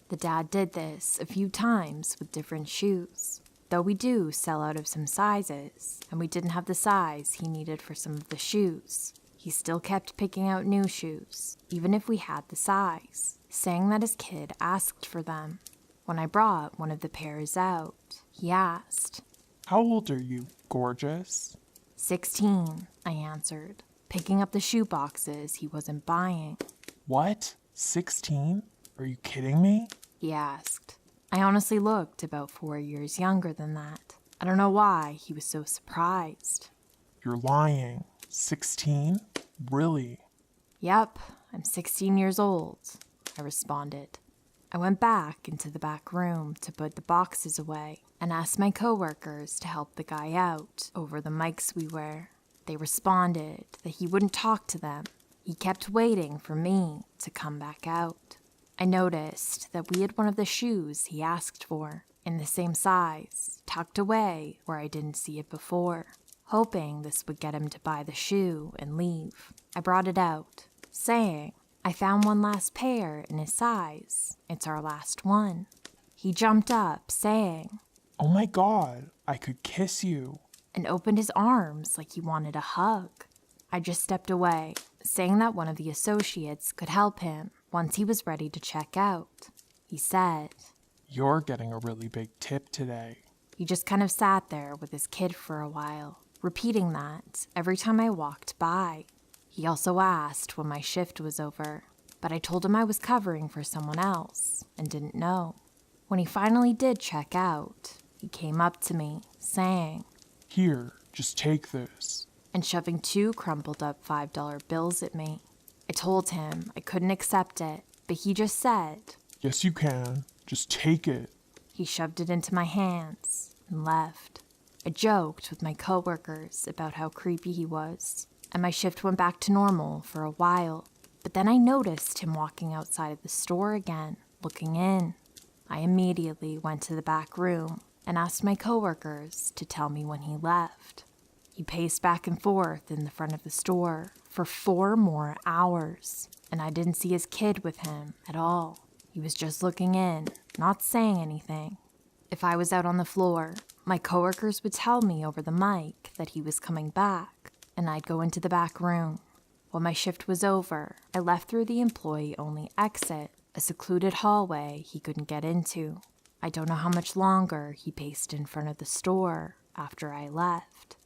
The dad did this a few times with different shoes. Though we do sell out of some sizes, and we didn't have the size he needed for some of the shoes, he still kept picking out new shoes, even if we had the size, saying that his kid asked for them. When I brought one of the pairs out, he asked, How old are you, gorgeous? 16, I answered, picking up the shoe boxes he wasn't buying. What? 16? Are you kidding me? He asked. I honestly looked about 4 years younger than that. I don't know why he was so surprised. You're lying. 16? Really? Yep, I'm 16 years old, I responded. I went back into the back room to put the boxes away and asked my coworkers to help the guy out over the mics we wear. They responded that he wouldn't talk to them. He kept waiting for me to come back out. I noticed that we had one of the shoes he asked for, in the same size, tucked away where I didn't see it before, hoping this would get him to buy the shoe and leave. I brought it out, saying, I found one last pair in his size. It's our last one. He jumped up, saying, Oh my God, I could kiss you. And opened his arms like he wanted a hug. I just stepped away, saying that one of the associates could help him once he was ready to check out. He said, You're getting a really big tip today. He just kind of sat there with his kid for a while, repeating that every time I walked by. He also asked when my shift was over, but I told him I was covering for someone else and didn't know. When he finally did check out, he came up to me, saying, Here, just take this. And shoving 2 crumpled up $5 bills at me. I told him I couldn't accept it, but he just said, Yes, you can. Just take it. He shoved it into my hands and left. I joked with my coworkers about how creepy he was, and my shift went back to normal for a while. But then I noticed him walking outside of the store again, looking in. I immediately went to the back room and asked my coworkers to tell me when he left. He paced back and forth in the front of the store for 4 more hours, and I didn't see his kid with him at all. He was just looking in, not saying anything. If I was out on the floor, my coworkers would tell me over the mic that he was coming back, and I'd go into the back room. When my shift was over, I left through the employee-only exit, a secluded hallway he couldn't get into. I don't know how much longer he paced in front of the store after I left.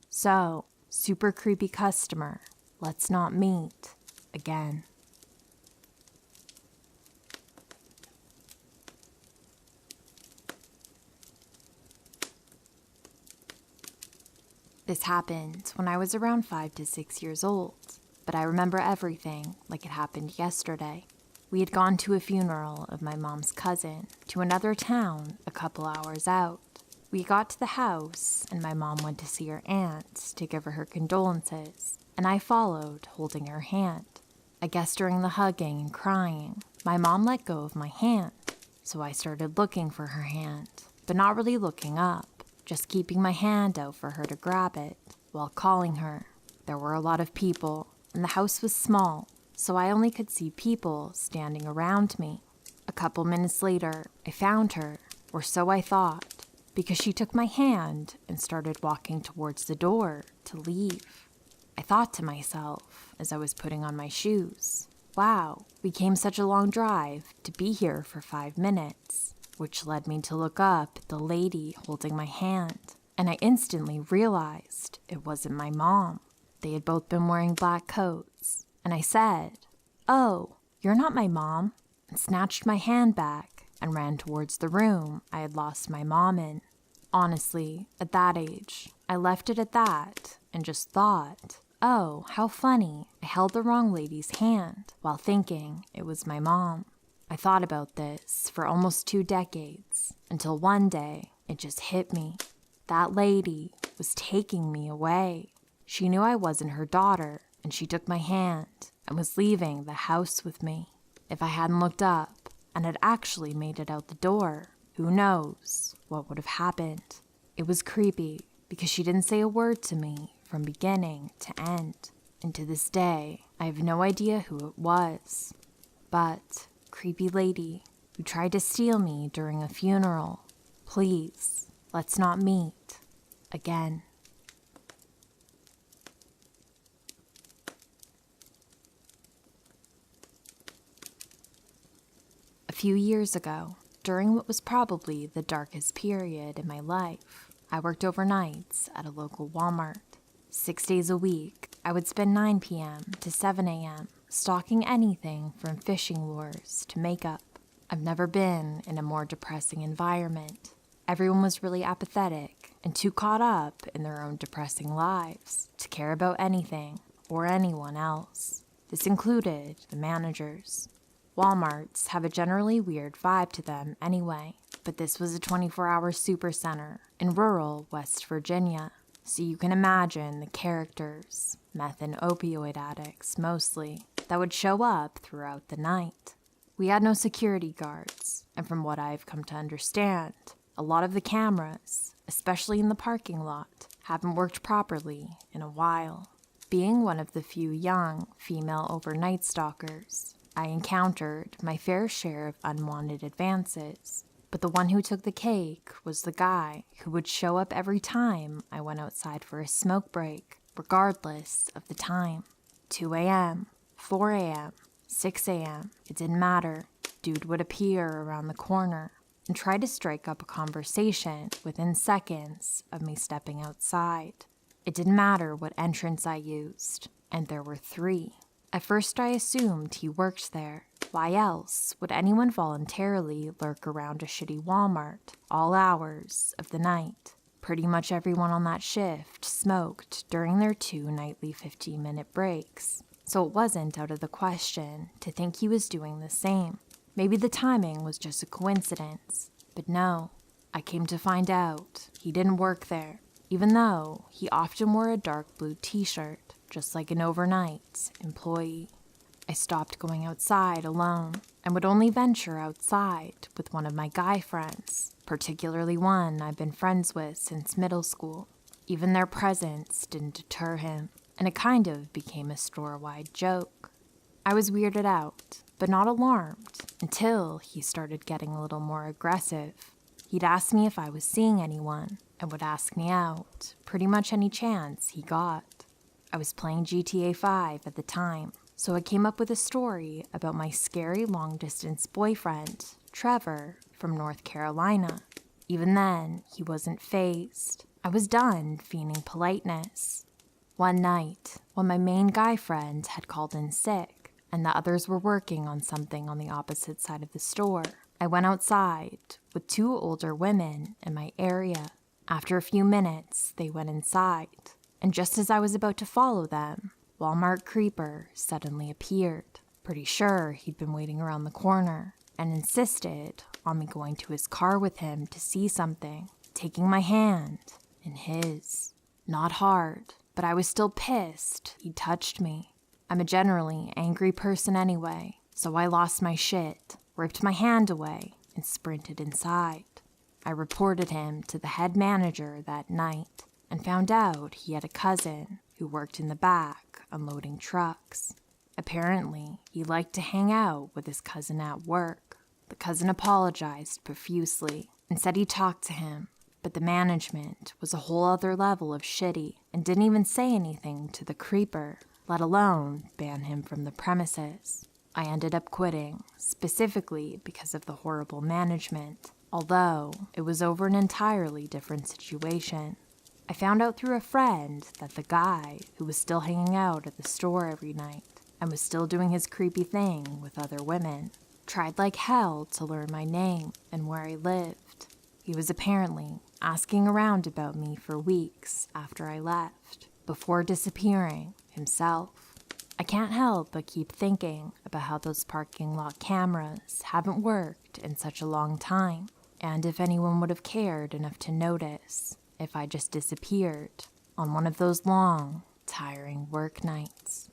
So, super creepy customer, let's not meet again. This happened when I was around 5 to 6 years old, but I remember everything like it happened yesterday. We had gone to a funeral of my mom's cousin to another town a couple hours out. We got to the house, and my mom went to see her aunt to give her condolences, and I followed, holding her hand. I guess during the hugging and crying, my mom let go of my hand, so I started looking for her hand, but not really looking up, just keeping my hand out for her to grab it while calling her. There were a lot of people, and the house was small, so I only could see people standing around me. A couple minutes later, I found her, or so I thought, because she took my hand and started walking towards the door to leave. I thought to myself as I was putting on my shoes, wow, we came such a long drive to be here for 5 minutes, which led me to look up at the lady holding my hand, and I instantly realized it wasn't my mom. They had both been wearing black coats, and I said, "Oh, you're not my mom," and snatched my hand back and ran towards the room I had lost my mom in. Honestly, at that age, I left it at that and just thought, oh, how funny, I held the wrong lady's hand while thinking it was my mom. I thought about this for almost 2 decades until one day it just hit me. That lady was taking me away. She knew I wasn't her daughter, and she took my hand and was leaving the house with me. If I hadn't looked up and had actually made it out the door, who knows what would have happened. It was creepy because she didn't say a word to me from beginning to end. And to this day, I have no idea who it was. But, creepy lady who tried to steal me during a funeral, please, let's not meet again. A few years ago, during what was probably the darkest period in my life, I worked overnights at a local Walmart. 6 days a week, I would spend 9 p.m. to 7 a.m. stocking anything from fishing lures to makeup. I've never been in a more depressing environment. Everyone was really apathetic and too caught up in their own depressing lives to care about anything or anyone else. This included the managers. Walmarts have a generally weird vibe to them anyway, but this was a 24-hour supercenter in rural West Virginia, so you can imagine the characters, meth and opioid addicts mostly, that would show up throughout the night. We had no security guards, and from what I've come to understand, a lot of the cameras, especially in the parking lot, haven't worked properly in a while. Being one of the few young female overnight stalkers, I encountered my fair share of unwanted advances, but the one who took the cake was the guy who would show up every time I went outside for a smoke break, regardless of the time. 2 a.m., 4 a.m., 6 a.m., it didn't matter. Dude would appear around the corner and try to strike up a conversation within seconds of me stepping outside. It didn't matter what entrance I used, and there were 3. At first I assumed he worked there. Why else would anyone voluntarily lurk around a shitty Walmart all hours of the night? Pretty much everyone on that shift smoked during their 2 nightly 15-minute breaks, so it wasn't out of the question to think he was doing the same. Maybe the timing was just a coincidence, but no, I came to find out he didn't work there, even though he often wore a dark blue t-shirt, just like an overnight employee. I stopped going outside alone and would only venture outside with one of my guy friends, particularly one I've been friends with since middle school. Even their presence didn't deter him, and it kind of became a store-wide joke. I was weirded out, but not alarmed, until he started getting a little more aggressive. He'd ask me if I was seeing anyone, and would ask me out pretty much any chance he got. I was playing GTA 5 at the time, so I came up with a story about my scary long-distance boyfriend, Trevor, from North Carolina. Even then, he wasn't fazed. I was done feigning politeness. One night, when my main guy friend had called in sick, and the others were working on something on the opposite side of the store, I went outside with 2 older women in my area. After a few minutes, they went inside, and just as I was about to follow them, Walmart Creeper suddenly appeared. Pretty sure he'd been waiting around the corner, and insisted on me going to his car with him to see something, taking my hand in his. Not hard, but I was still pissed he'd touched me. I'm a generally angry person anyway, so I lost my shit, ripped my hand away, and sprinted inside. I reported him to the head manager that night and found out he had a cousin who worked in the back unloading trucks. Apparently, he liked to hang out with his cousin at work. The cousin apologized profusely and said he talked to him, but the management was a whole other level of shitty and didn't even say anything to the creeper, let alone ban him from the premises. I ended up quitting, specifically because of the horrible management, although it was over an entirely different situation. I found out through a friend that the guy who was still hanging out at the store every night and was still doing his creepy thing with other women. Tried like hell to learn my name and where I lived. He was apparently asking around about me for weeks after I left, before disappearing himself. I can't help but keep thinking about how those parking lot cameras haven't worked in such a long time, and if anyone would have cared enough to notice if I just disappeared on one of those long, tiring work nights.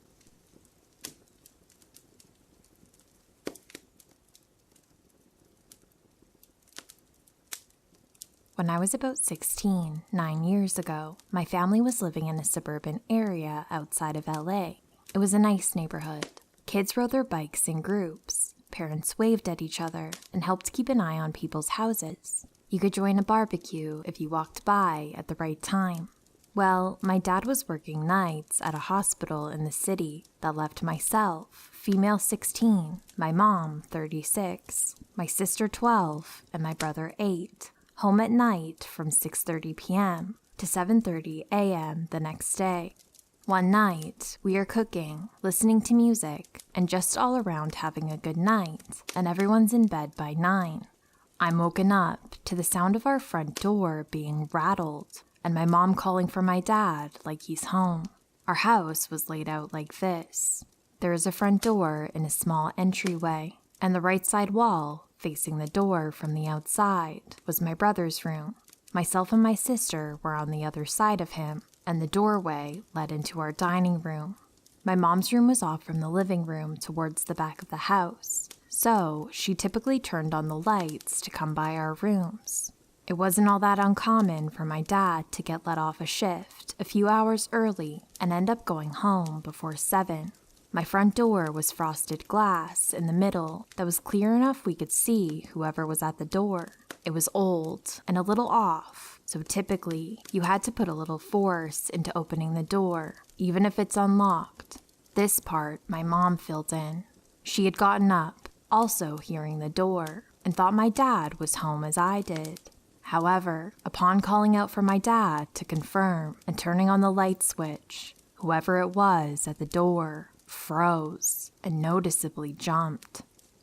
When I was about 16, 9 years ago, my family was living in a suburban area outside of LA. It was a nice neighborhood. Kids rode their bikes in groups. Parents waved at each other and helped keep an eye on people's houses. You could join a barbecue if you walked by at the right time. Well, my dad was working nights at a hospital in the city that left myself, female 16, my mom 36, my sister 12, and my brother 8, home at night from 6:30 p.m. to 7:30 a.m. the next day. One night, we are cooking, listening to music, and just all around having a good night, and everyone's in bed by 9. I'm woken up to the sound of our front door being rattled, and my mom calling for my dad like he's home. Our house was laid out like this. There is a front door in a small entryway, and the right side wall, facing the door from the outside, was my brother's room. Myself and my sister were on the other side of him, and the doorway led into our dining room. My mom's room was off from the living room towards the back of the house, so she typically turned on the lights to come by our rooms. It wasn't all that uncommon for my dad to get let off a shift a few hours early and end up going home before 7. My front door was frosted glass in the middle that was clear enough we could see whoever was at the door. It was old and a little off, so typically you had to put a little force into opening the door, even if it's unlocked. This part my mom filled in. She had gotten up, also hearing the door, and thought my dad was home as I did. However, upon calling out for my dad to confirm and turning on the light switch, whoever it was at the door froze and noticeably jumped.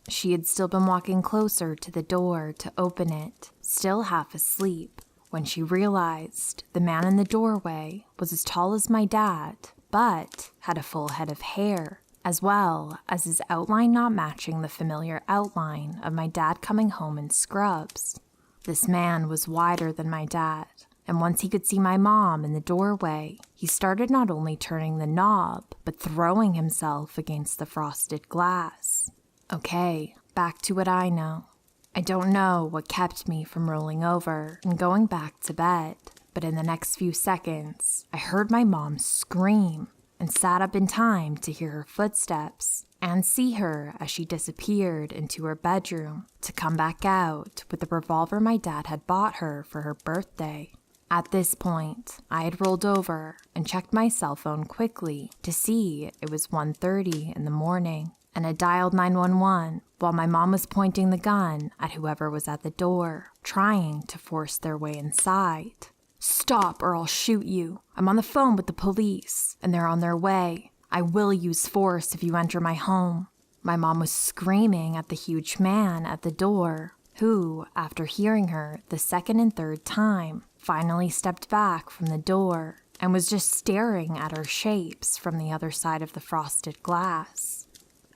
She had still been walking closer to the door to open it, still half asleep, when she realized the man in the doorway was as tall as my dad, but had a full head of hair, as well as his outline not matching the familiar outline of my dad coming home in scrubs. This man was wider than my dad, and once he could see my mom in the doorway, he started not only turning the knob, but throwing himself against the frosted glass. Okay, back to what I know. I don't know what kept me from rolling over and going back to bed, but in the next few seconds, I heard my mom scream and sat up in time to hear her footsteps and see her as she disappeared into her bedroom to come back out with the revolver my dad had bought her for her birthday. At this point, I had rolled over and checked my cell phone quickly to see it was 1:30 in the morning, and I dialed 911 while my mom was pointing the gun at whoever was at the door, trying to force their way inside. "Stop or I'll shoot you. I'm on the phone with the police, and they're on their way. I will use force if you enter my home." My mom was screaming at the huge man at the door, who, after hearing her the second and third time, finally stepped back from the door and was just staring at our shapes from the other side of the frosted glass.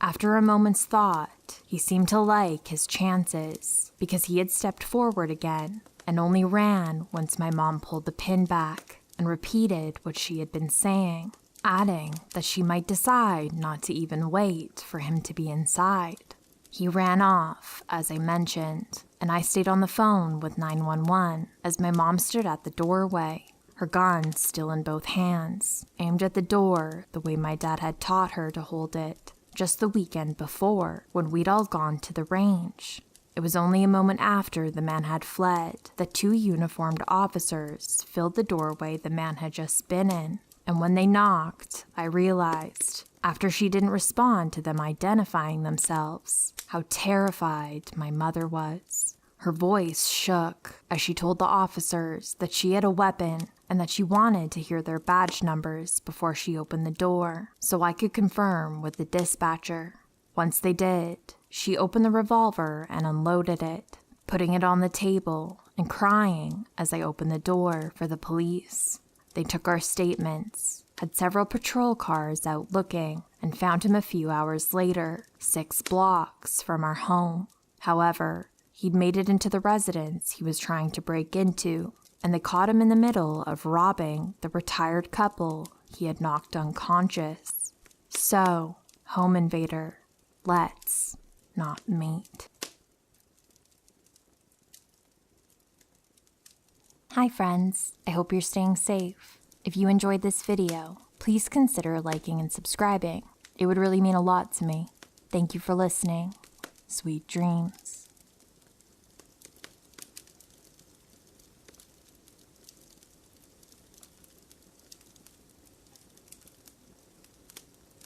After a moment's thought, he seemed to like his chances because he had stepped forward again and only ran once my mom pulled the pin back and repeated what she had been saying, adding that she might decide not to even wait for him to be inside. He ran off, as I mentioned, and I stayed on the phone with 911 as my mom stood at the doorway, her gun still in both hands, aimed at the door the way my dad had taught her to hold it just the weekend before when we'd all gone to the range. It was only a moment after the man had fled that 2 uniformed officers filled the doorway the man had just been in, and when they knocked, I realized, after she didn't respond to them identifying themselves, how terrified my mother was. Her voice shook as she told the officers that she had a weapon and that she wanted to hear their badge numbers before she opened the door so I could confirm with the dispatcher. Once they did, she opened the revolver and unloaded it, putting it on the table and crying as I opened the door for the police. They took our statements, had several patrol cars out looking, and found him a few hours later, 6 blocks from our home. However, he'd made it into the residence he was trying to break into, and they caught him in the middle of robbing the retired couple he had knocked unconscious. So, home invader, let's not meet. Hi friends, I hope you're staying safe. If you enjoyed this video, please consider liking and subscribing. It would really mean a lot to me. Thank you for listening. Sweet dreams.